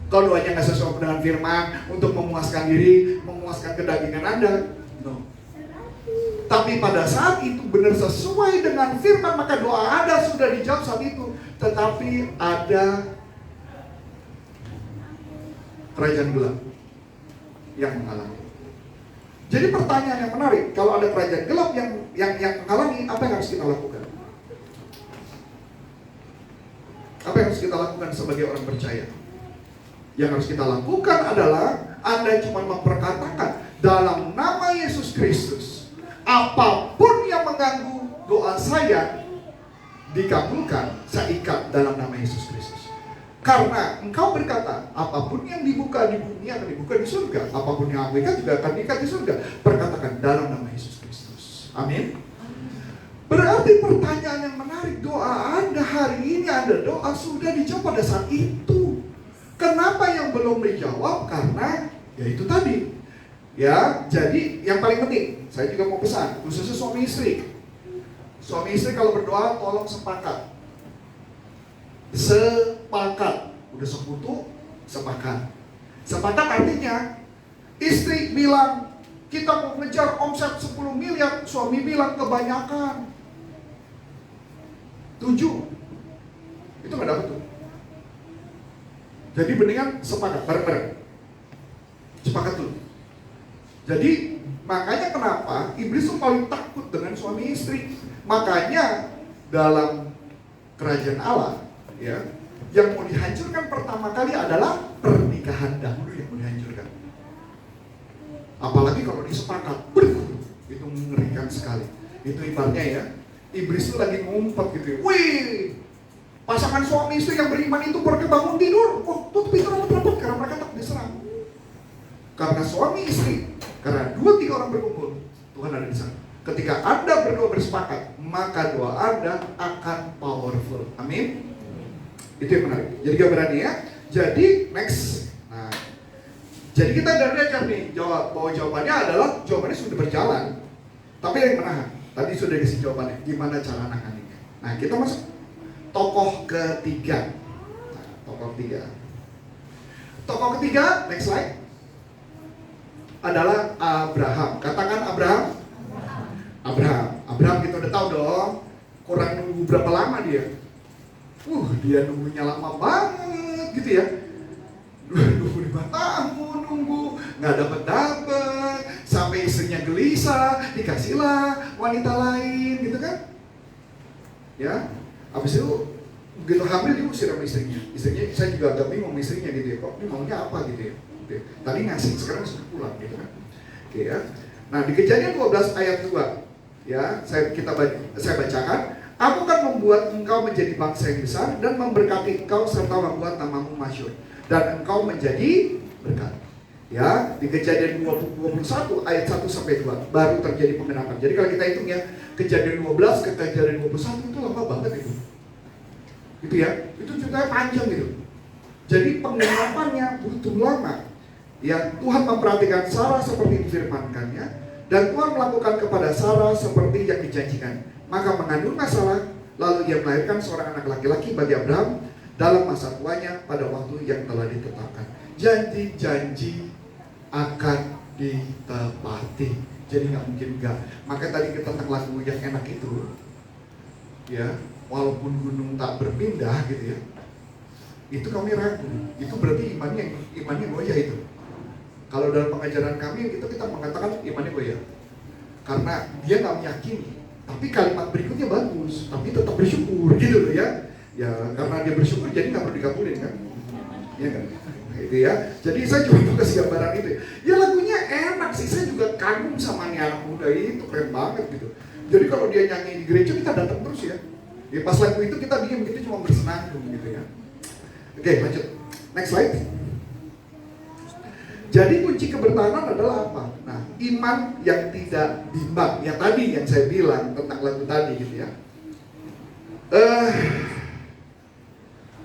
S1: Kalau doanya nggak sesuai dengan firman untuk memuaskan diri, memuaskan kedagingan Anda, no. Tapi pada saat itu benar sesuai dengan firman, maka doa Anda sudah dijawab saat itu. Tetapi ada kerajaan gelap yang menghalangi. Jadi pertanyaan yang menarik, kalau ada kerajaan gelap yang menghalangi, apa yang harus kita lakukan? Apa yang harus kita lakukan sebagai orang percaya? Yang harus kita lakukan adalah Anda cuma memperkatakan dalam nama Yesus Kristus, apapun yang mengganggu doa saya dikabulkan, saya ikat dalam nama Yesus Kristus. Karena engkau berkata, apapun yang dibuka di bumi akan dibuka di surga, apapun yang aku ikat juga akan diikat di surga. Perkatakan dalam nama Yesus Kristus. Amin. Berarti pertanyaan yang menarik, doa Anda hari ini, Anda doa sudah dijawab pada saat itu. Kenapa yang belum dijawab? Karena ya itu tadi. Ya, jadi yang paling penting, saya juga mau pesan, khususnya suami istri. Suami istri kalau berdoa tolong sepakat. Sepakat. Udah sekutu, sepakat. Sepakat artinya istri bilang kita mau ngejar omset 10 miliar, suami bilang kebanyakan 7. Itu gak dapet tuh. Jadi mendingan sepakat, bareng-bareng. Sepakat tuh. Jadi makanya kenapa iblis tuh paling takut dengan suami istri. Makanya dalam kerajaan Allah, ya, yang mau dihancurkan pertama kali adalah pernikahan dahulu yang mau dihancurkan. Apalagi kalau disepakat, itu mengerikan sekali. Itu ibaratnya ya, iblis itu lagi ngumpet gitu ya. Wih, pasangan suami istri yang beriman itu berkebangun tidur, tutup pintu rapat-rapat karena mereka tak diserang. Karena suami istri, karena 2-3 orang berkumpul, Tuhan ada di sana. Ketika Anda berdua bersepakat, maka doa Anda akan powerful. Amin. Itu yang menarik. Jadi gambarannya ya. Jadi next. Nah, jadi kita udah belajar nih bahwa jawabannya adalah jawabannya sudah berjalan. Tapi yang menahan. Tadi sudah dikasih jawabannya. Gimana cara nanganinya? Nah, kita masuk tokoh ketiga. Nah, tokoh ketiga. Tokoh ketiga, next slide. Adalah Abraham. Katakan Abraham. Abraham kita udah tahu dong. Kurang nunggu berapa lama dia? Dia nunggunya lama banget gitu ya. 25 tahun nunggu, nggak dapet sampai istrinya gelisah, dikasihlah wanita lain gitu kan? Ya, habis itu begitu hamil diusir sama istrinya. Istrinya, saya juga agak bingung istrinya gitu ya. Kok ini maunya apa gitu ya? Tadi ngasih, sekarang sudah pulang gitu kan? Oke ya. Nah di Kejadian 12 ayat 2 ya, saya bacakan. Aku akan membuat engkau menjadi bangsa yang besar dan memberkati engkau serta membuat namamu masyhur dan engkau menjadi berkat. Ya, di Kejadian 21 ayat 1 sampai 2 baru terjadi pengenapan. Jadi kalau kita hitung ya, Kejadian 12 ke Kejadian 21 itu lama banget itu. Gitu ya. Itu ceritanya panjang gitu. Jadi pengenapannya butuh lama. Ya, Tuhan memperhatikan Sarah seperti difirmankannya dan Tuhan melakukan kepada Sarah seperti yang dijanjikan. Maka mengandung Sarah, lalu ia melahirkan seorang anak laki-laki bagi Abraham dalam masa tuanya pada waktu yang telah ditetapkan. Janji-janji akan ditepati. Jadi nggak mungkin enggak. Makanya tadi kita tentang lagu yang enak itu, ya, walaupun gunung tak berpindah gitu ya, itu kami ragu. Itu berarti imannya goyah itu. Kalau dalam pengajaran kami itu kita mengatakan imannya goyah, karena dia nggak meyakini. Tapi kalimat berikutnya bagus, tapi tetap bersyukur gitu loh ya. Ya karena dia bersyukur jadi nggak perlu dikabulin kan? Iya kan? Gitu ya. Jadi saya cuma mau kasih gambaran itu. Ya lagunya enak sih, saya juga kagum sama nih anak muda itu, keren banget gitu. Jadi kalau dia nyanyi di gereja kita datang terus ya. Ya pas lagu itu kita diam, kita cuma bersenandung gitu ya. Oke lanjut, next slide. Jadi kunci kebertahanan adalah apa? Nah, iman yang tidak bimbang. Yang tadi yang saya bilang tentang lagu tadi gitu ya.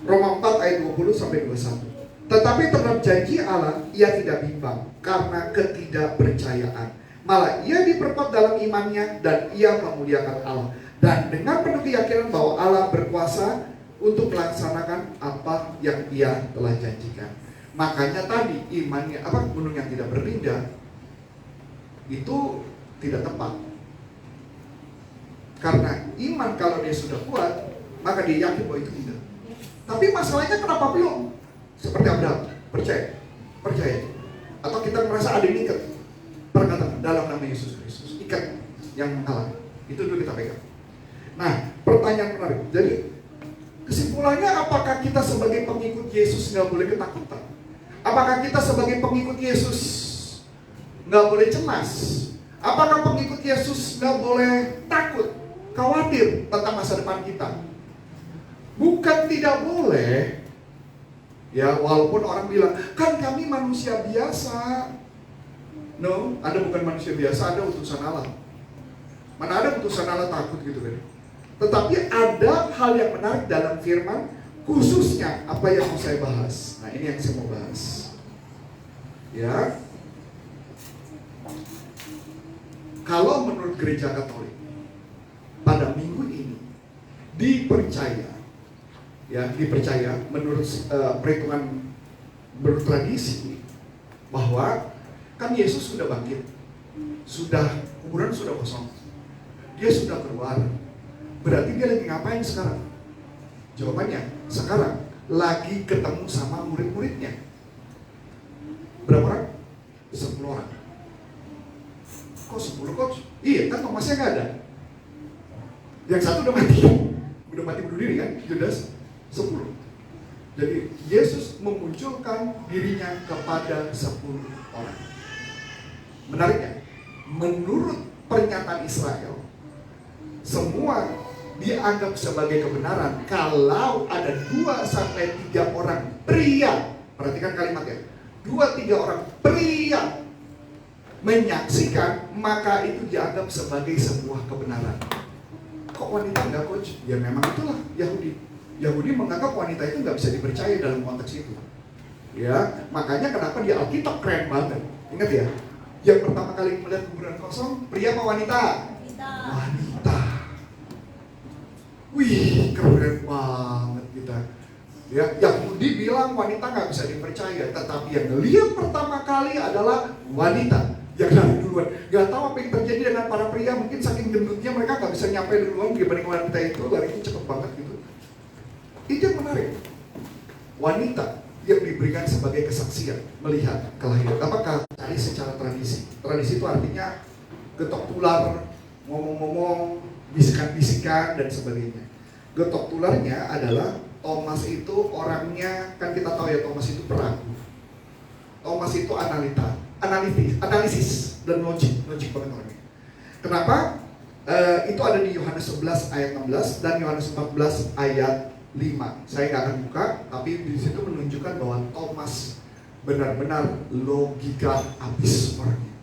S1: Roma 4 ayat 20 sampai 21. Tetapi terhadap janji Allah ia tidak bimbang karena ketidakpercayaan. Malah ia diperkuat dalam imannya dan ia memuliakan Allah. Dan dengan penuh keyakinan bahwa Allah berkuasa untuk melaksanakan apa yang ia telah janjikan. Makanya tadi imannya gunung yang tidak berpindah itu tidak tepat. Karena iman kalau dia sudah kuat, maka dia yakin bahwa itu tidak. Tapi masalahnya kenapa belum? Seperti Abraham, percaya. Atau kita merasa ada yang ikat. Perkataan dalam nama Yesus Kristus, ikat yang menghalang. Itu dulu kita pegang. Nah, pertanyaan menarik. Jadi kesimpulannya, apakah kita sebagai pengikut Yesus nggak boleh ketakutan? Apakah kita sebagai pengikut Yesus nggak boleh cemas? Apakah pengikut Yesus nggak boleh takut, khawatir tentang masa depan kita? Bukan tidak boleh, Ya, walaupun orang bilang, kan kami manusia biasa. No, Anda bukan manusia biasa, Anda utusan Allah. Mana ada utusan Allah takut gitu kan. Tetapi ada hal yang menarik dalam firman, khususnya apa yang mau saya bahas. Nah, ini yang saya mau bahas. Ya. Kalau menurut gereja Katolik, pada minggu ini dipercaya menurut perhitungan bertradisi bahwa kan Yesus sudah bangkit, kuburan sudah kosong, dia sudah keluar. Berarti dia lagi ngapain sekarang? Jawabannya, sekarang lagi ketemu sama murid-muridnya. Berapa orang? 10 orang. Kok 10 coach? Iya, kan Thomasnya nggak ada. Yang satu udah mati bunuh diri kan, Judas. 10. Jadi Yesus memunculkan dirinya kepada 10 orang. Menariknya, menurut pernyataan Israel, semua dianggap sebagai kebenaran kalau ada 2-3 orang pria. Perhatikan kalimatnya, 2-3 orang pria menyaksikan, maka itu dianggap sebagai sebuah kebenaran. Kok wanita enggak, coach? Ya memang itulah Yahudi menganggap wanita itu nggak bisa dipercaya dalam konteks itu. Ya, makanya kenapa di Alkitab keren banget. Ingat ya, yang pertama kali melihat kuburan kosong, pria apa wanita? Wanita. Wih, keren banget kita. Ya, Yahudi bilang wanita nggak bisa dipercaya, tetapi yang lihat pertama kali adalah wanita yang lari duluan. Gak tahu apa yang terjadi dengan para pria, mungkin saking gendutnya mereka nggak bisa nyampe duluan dibanding wanita itu, larinya cepet banget gitu. Itu yang menarik. Wanita yang diberikan sebagai kesaksian melihat kelahiran. Apakah cari secara tradisi? Tradisi itu artinya getok tular, ngomong-ngomong, bisikan-bisikan dan sebagainya. Getok tularnya adalah Thomas itu orangnya, kan kita tahu ya Thomas itu peragu. Thomas itu analisis dan logik banget orangnya. Kenapa? Itu ada di Yohanes 11 ayat 16 dan Yohanes 14 ayat 5. Saya nggak akan buka, tapi di situ menunjukkan bahwa Thomas benar-benar logika habis orangnya.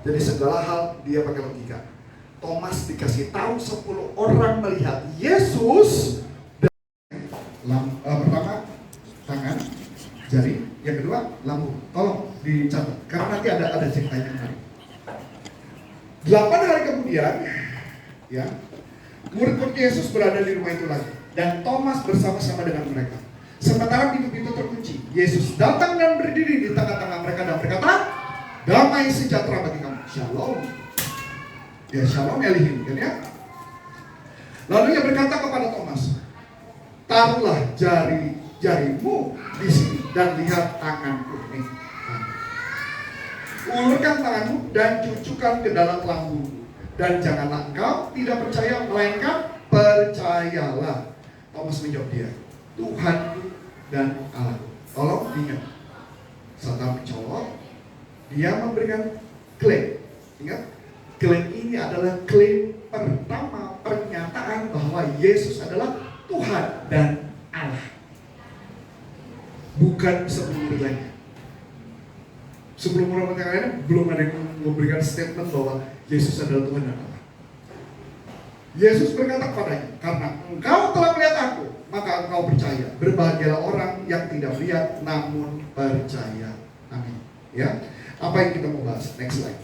S1: Jadi segala hal dia pakai logika. Thomas dikasih tahu 10 orang melihat Yesus. Pertama tangan, jari, yang kedua lambung. Tolong dicatat karena nanti ada ceritanya. 8 hari kemudian, ya, murid-murid Yesus berada di rumah itu lagi dan Thomas bersama-sama dengan mereka. Sementara pintu-pintu terkunci, Yesus datang dan berdiri di tengah-tengah mereka dan berkata, "Damai sejahtera bagi kamu." Shalom. Ya, shalom Elihim, kan ya. Lalu ia berkata kepada Thomas, "Taruhlah jarimu di sini dan lihat tanganku ini. Ulurkan tanganmu dan cucukkan ke dalam lambungku. Dan janganlah engkau tidak percaya, melainkan percayalah." Thomas menjawab dia, "Tuhanku dan Allahku." Tolong ingat, Satan mencolok, dia memberikan klaim. Ingat, klaim ini adalah klaim pertama pernyataan bahwa Yesus adalah Tuhan dan Allah. Bukan sebelum lainnya. Sebelum orang lain belum ada yang memberikan statement bahwa Yesus adalah Tuhan dan Allah. Yesus berkata kepadanya, "Karena engkau telah melihat aku, maka engkau percaya. Berbahagialah orang yang tidak melihat namun percaya." Amin. Ya, apa yang kita mau bahas? Next slide.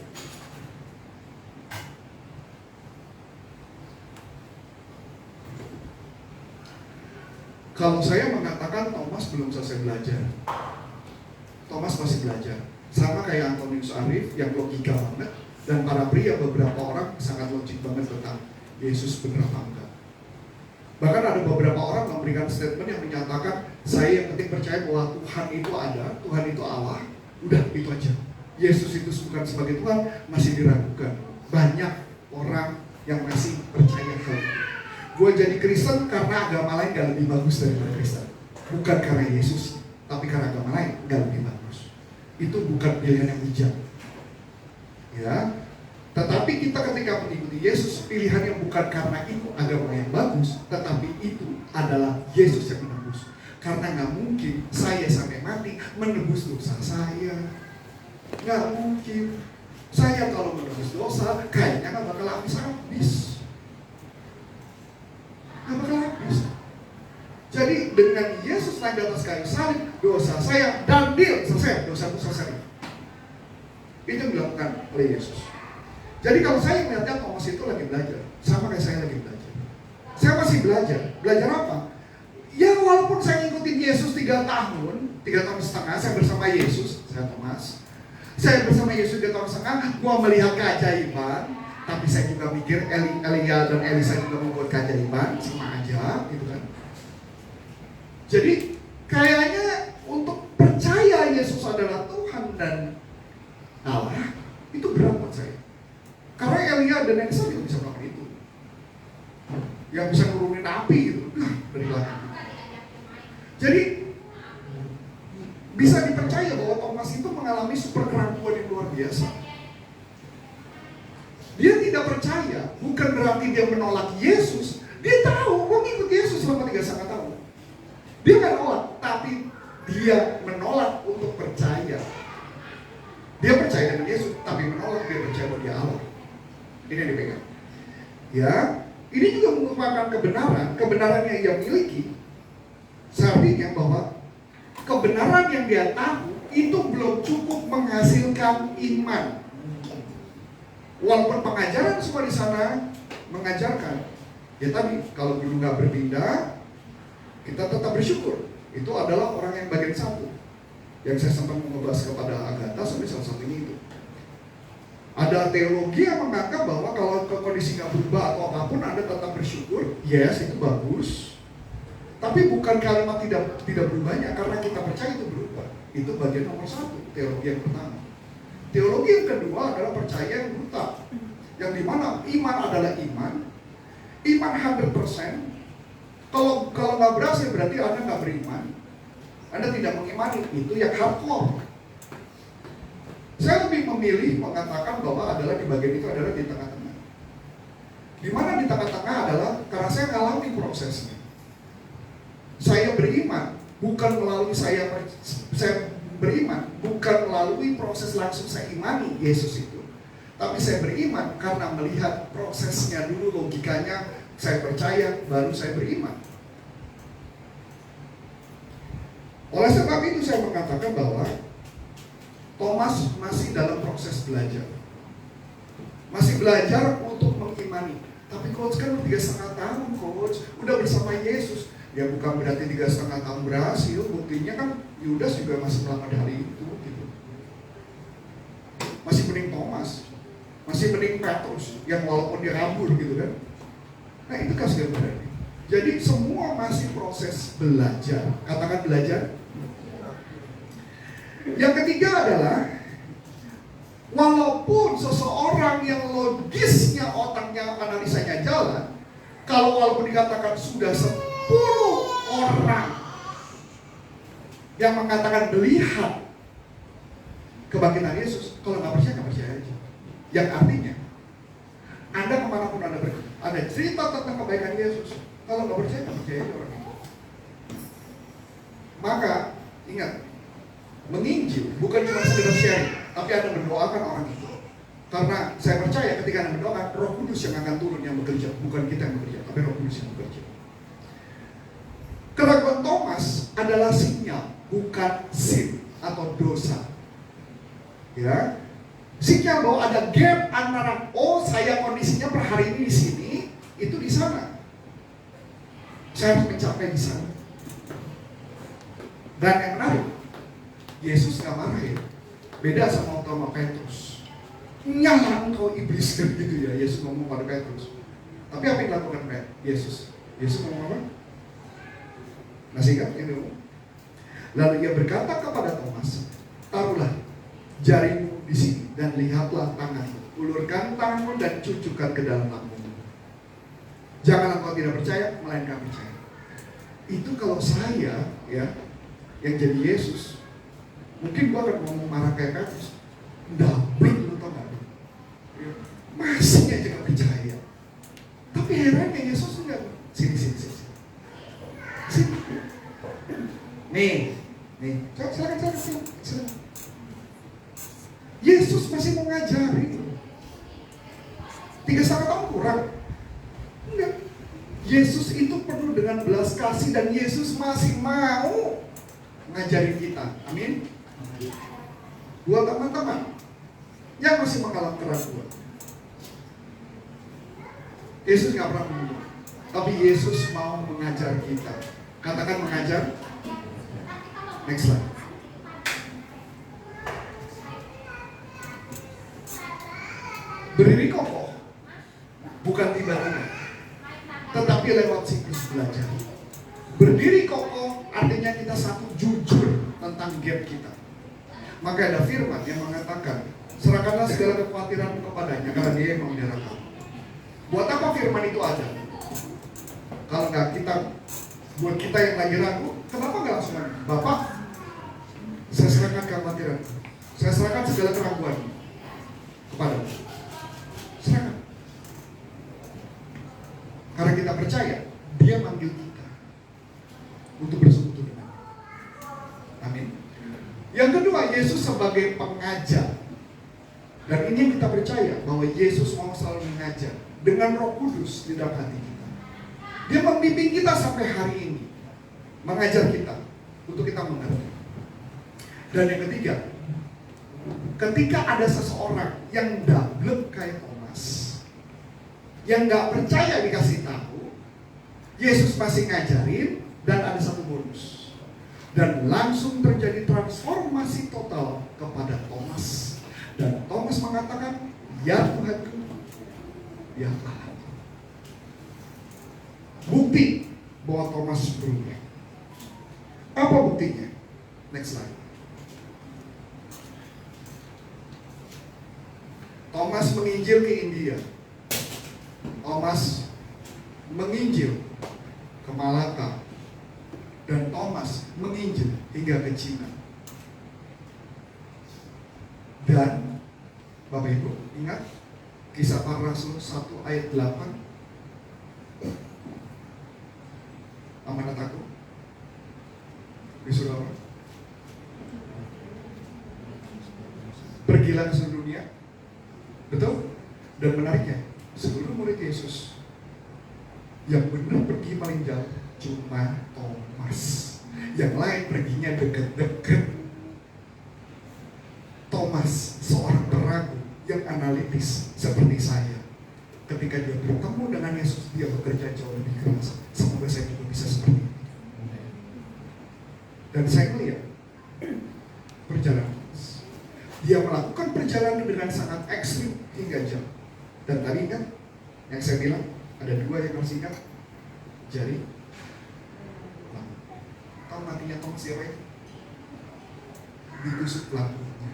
S1: Kalau saya mengatakan Thomas belum selesai belajar, Thomas masih belajar. Sama kayak Antonius Arif yang logika banget, dan para pria beberapa orang sangat logik banget tentang Yesus benar apa enggak. Bahkan ada beberapa orang memberikan statement yang menyatakan, "Saya yang penting percaya bahwa Tuhan itu ada, Tuhan itu Allah, udah itu aja. Yesus itu bukan sebagai Tuhan," masih diragukan. Banyak orang yang masih percaya hal itu. Gue jadi Kristen karena agama lain gak lebih bagus daripada Kristen. Bukan karena Yesus, tapi karena agama lain gak lebih bagus. Itu bukan pilihan yang bijak. Ya, tetapi kita ketika mengikuti Yesus, pilihannya bukan karena itu agama yang bagus, tetapi itu adalah Yesus yang menembus. Karena nggak mungkin saya sampai mati menebus dosa saya. Nggak mungkin. Saya kalau menebus dosa, kayaknya nggak bakal habis-habis. Nggak bakal habis. Jadi dengan Yesus naik di atas kayu salib, dosa saya dan deal selesai, dosa itu selesai. Itu yang dilakukan oleh Yesus. Jadi kalau saya melihatnya Thomas itu lagi belajar, sama kayak saya lagi belajar. Saya masih belajar. Belajar apa? Ya walaupun saya ngikutin Yesus 3 tahun, 3 tahun setengah, saya bersama Yesus, saya Thomas. Saya bersama Yesus 3 tahun setengah, gua melihat keajaiban, tapi saya juga mikir Elia dan Elisa juga membuat keajaiban, sama aja, gitu kan. Jadi kayaknya untuk percaya Yesus adalah Tuhan dan Allah, itu berat buat saya. Karena Elia dan Elisa juga bisa melakukan itu. Yang bisa nurunin api gitu, dari belakang. Jadi bisa dipercaya bahwa Thomas itu mengalami super keraguan yang luar biasa. Dia tidak percaya, bukan berarti dia menolak Yesus. Dia tahu, gue ngikut Yesus selama 3,5 tahun. Dia nggak nolak, tapi dia menolak untuk percaya. Dia percaya dengan Yesus, tapi menolak dia percaya bahwa dia Allah. Ini yang dipegang. Ya, ini juga merupakan kebenaran yang ia miliki. Artinya bahwa kebenaran yang dia tahu itu belum cukup menghasilkan iman. Walaupun pengajaran semua di sana mengajarkan, ya tadi kalau dulu nggak berpindah, kita tetap bersyukur. Itu adalah orang yang bagian satu. Yang saya sempat membahas kepada Agatha sampai salah satunya itu. Ada teologi yang menganggap bahwa kalau kondisi nggak berubah atau apapun Anda tetap bersyukur, yes itu bagus. Tapi bukan kalimat tidak berubahnya karena kita percaya itu berubah. Itu bagian nomor 1, teologi yang pertama. Teologi yang kedua adalah percaya yang buta. Yang dimana iman adalah iman 100%. Kalau nggak berhasil berarti Anda nggak beriman. Anda tidak mengimani, itu yang hardcore. Saya lebih memilih mengatakan bahwa adalah di bagian itu adalah di tengah-tengah. Di mana di tengah-tengah adalah karena saya mengalami prosesnya. Saya beriman bukan melalui saya beriman bukan melalui proses langsung saya imani Yesus itu. Tapi saya beriman karena melihat prosesnya dulu, logikanya saya percaya baru saya beriman. Oleh sebab itu saya mengatakan bahwa Thomas masih dalam proses belajar. Masih belajar untuk mengimani. Tapi coach kan 3,5 tahun coach, udah bersama Yesus. Ya bukan berarti 3,5 tahun berhasil. Buktinya kan Yudas juga masih melakukan hal itu gitu. Masih mending Thomas, masih mending Petrus yang walaupun dia kabur gitu kan. Nah itu kan sebenarnya. Jadi semua masih proses belajar. Katakan belajar. Yang ketiga adalah walaupun seseorang yang logisnya, otaknya, analisanya jalan, walaupun dikatakan sudah 10 orang yang mengatakan melihat kebangkitan Yesus, kalau nggak percaya aja. Yang artinya Anda kemanapun Anda pergi, Anda cerita tentang kebaikan Yesus, kalau nggak percaya aja orang itu. Maka ingat, menginjil bukan cuma sekedar sharing, tapi Anda mendoakan orang itu. Karena saya percaya ketika Anda mendoakan, Roh Kudus yang akan turun yang bekerja, bukan kita yang bekerja, tapi Roh Kudus yang bekerja. Keraguan Thomas adalah sinyal, bukan sin atau dosa. Ya, sinyal bahwa ada gap antara saya kondisinya per hari ini di sini, itu di sana. Saya harus mencapai di sana. Dan yang menarik, Yesus nggak marah ya. Beda sama Petrus. Nyala engkau iblis kan gitu ya. Yesus ngomong pada Petrus. Tapi apa yang dilakukan Yesus? Yesus ngomong apa? Masih ingat ini? Lalu ia berkata kepada Thomas, taruhlah jarimu di sini dan lihatlah tanganmu. Ulurkan tanganmu dan cucukkan ke dalam lambungmu. Jangan engkau tidak percaya, melainkan percaya. Itu kalau saya ya yang jadi Yesus, mungkin gua akan ngomong marah kayak Petrus. Dapet lu tau gak? Masih aja gak percaya. Tapi herannya Yesus enggak. Sini. tahun kurang? Enggak. Yesus itu penuh dengan belas kasih dan Yesus masih mau ngajarin kita. Amin. Buat teman-teman yang masih mengalami keraguan, Yesus gak pernah menunggu, tapi Yesus mau mengajar kita. Katakan mengajar. Next slide. Berdiri kokoh bukan tiba-tiba, tetapi lewat siklus belajar. Berdiri kokoh artinya kita satu jujur tentang gap kita. Maka ada firman yang mengatakan, serahkanlah segala kekhawatiranmu kepadanya karena Dia yang memelihara kamu. Buat apa firman itu ada? Kalau nggak kita, buat kita yang lagi ragu, kenapa nggak langsung ngomong, Bapak, saya serahkan kekhawatiran, saya serahkan segala keraguan kepadamu. Serahkan. Karena kita percaya, Dia manggil kita untuk bersekutu dengan. Amin. Yang kedua, Yesus sebagai pengajar. Dan ini yang kita percaya, bahwa Yesus mau selalu mengajar dengan Roh Kudus di dalam hati kita. Dia membimbing kita sampai hari ini, mengajar kita untuk kita mengerti. Dan yang ketiga, ketika ada seseorang yang dablek kayak Thomas, yang gak percaya dikasih tahu, Yesus masih ngajarin dan ada satu bonus. Dan langsung terjadi transformasi total kepada Thomas. Dan Thomas mengatakan, ya Tuhanku, ya Allahku. Bukti bahwa Thomas berubah. Apa buktinya? Next slide. Thomas menginjil ke India. Thomas menginjil ke Malaka. Dan Thomas menginjil hingga ke Cina. Dan Bapak Ibu ingat Kisah Para Rasul 1 ayat 8. Amanat aku disuruh apa? Pergilah ke seluruh dunia. Betul? Dan menariknya, seluruh murid Yesus yang benar pergi paling jauh cuma Thomas. Yang lain perginya deket-deket. Thomas, seorang peragu yang analitis seperti saya. Ketika dia bertemu dengan Yesus, dia bekerja jauh lebih keras. Semoga saya juga bisa seperti itu. Dan saya melihat perjalanan Thomas. Dia melakukan perjalanan dengan sangat ekstrim hingga jauh. Dan tadi kan yang saya bilang ada dua yang harus ingat, jari. Tahu matinya Thomas siapa ya? Ditusuk lambungnya.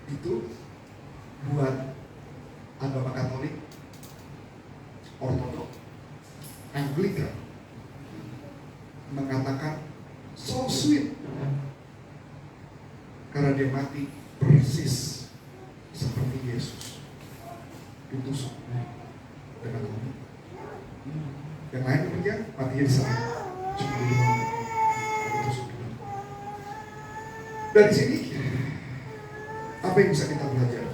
S1: Itu buat agama Katolik, Ortodok, Anglikan mengatakan so sweet karena dia mati persis seperti Yesus ditusuk dengan tombak. Yang lain kerja matinya di sana cuma di ditusuk. Dari sini apa yang bisa kita belajar?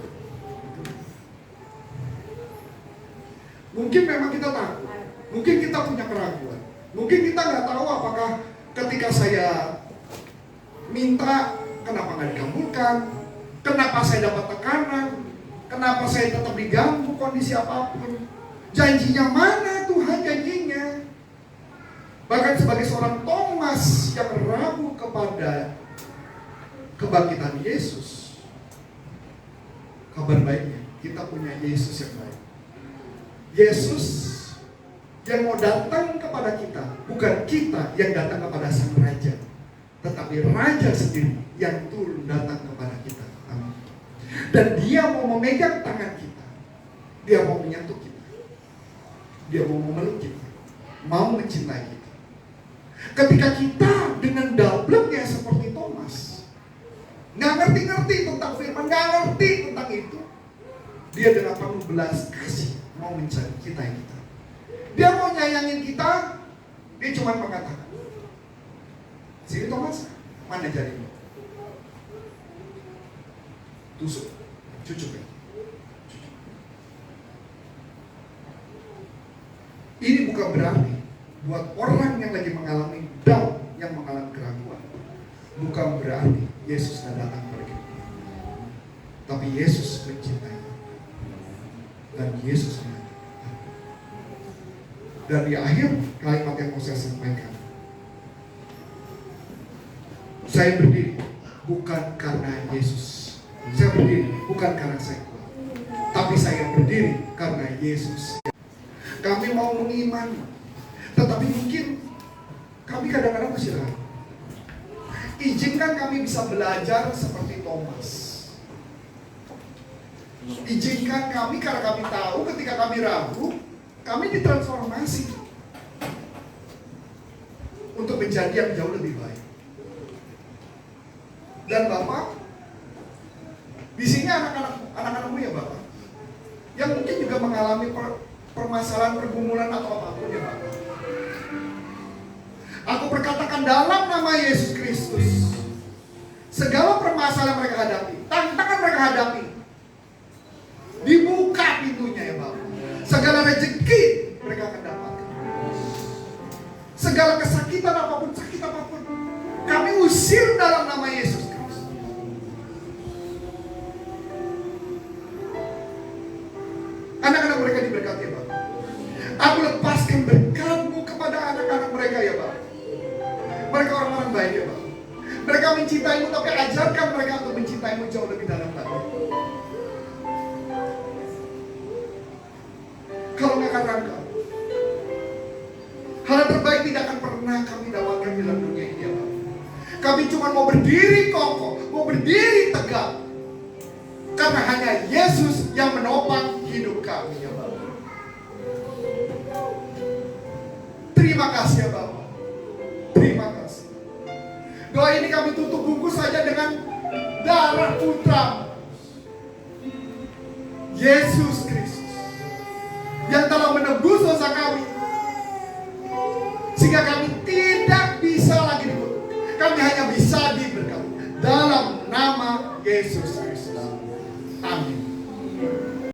S1: Mungkin memang kita takut, mungkin kita punya keraguan, mungkin kita nggak tahu apakah ketika saya minta kenapa nggak dikabulkan, kenapa saya dapat tekanan, kenapa saya tetap diganggu kondisi apapun, janjinya mana Tuhan janjinya? Bahkan sebagai seorang Thomas yang ragu kepada kebangkitan Yesus, kabar baiknya kita punya Yesus yang baik. Yesus yang mau datang kepada kita, bukan kita yang datang kepada sang raja, tetapi raja sendiri yang turun datang kepada kita. Amin. Dan dia mau memegang tangan kita, dia mau menyentuh kita, dia mau memeluk kita, mau mencintai kita. Ketika kita dengan dableknya seperti Thomas, nggak ngerti-ngerti tentang firman, nggak ngerti tentang itu, dia dengan penuh belas kasih mau mencari kita. Dia mau nyayangin kita, dia cuma mengatakan, sini Thomas, mana jarimu? Tusuk, cucuk ya. bukan berarti buat orang yang lagi mengalami doubt, yang mengalami keraguan, bukan berarti Yesus sudah datang pergi. Tapi Yesus mencintai dan Yesus mencintai. Dan di akhir kalimat yang mau saya sampaikan, saya berdiri bukan karena Yesus. Saya berdiri bukan karena saya kuat, tapi saya berdiri karena Yesus. Kami mau mengimani, tetapi mungkin kami kadang-kadang masih ragu. Izinkan kami bisa belajar seperti Thomas. Izinkan kami, karena kami tahu ketika kami ragu, kami ditransformasi untuk menjadi yang jauh lebih baik. Dan Bapak, di sini anak-anakmu ya Bapak, yang mungkin juga mengalami permasalahan, pergumulan atau apapun ya Bapak. Aku berkatakan dalam nama Yesus Kristus, segala permasalahan mereka hadapi, tantangan mereka hadapi, dibuka pintunya ya Bapak. Segala rezeki mereka akan dapatkan. Segala kesakitan apapun, sakit apapun, kami usir dalam nama Yesus Kristus. Anak-anak mereka diberkati ya Bapak. Aku lepaskan berkat-Mu kepada anak-anak mereka ya Bapak. Mereka orang-orang baik ya Bapak. Mereka mencintai-Mu, tapi ajarkan mereka untuk mencintai-Mu jauh lebih dalam lagi. Kalau nggak akan rangka, hal terbaik tidak akan pernah kami dapatkan dalam dunia ini ya Bapak. Kami cuma mau berdiri kokoh, mau berdiri tegak, karena hanya Yesus yang menopang hidup kami ya Bapak. Terima kasih ya Bapak. Terima kasih. Doa ini kami tutup bungkus saja dengan darah putra Yesus Kristus yang telah menebus dosa kami, sehingga kami tidak bisa lagi dikutuk. Kami hanya bisa diberkati dalam nama Yesus Kristus.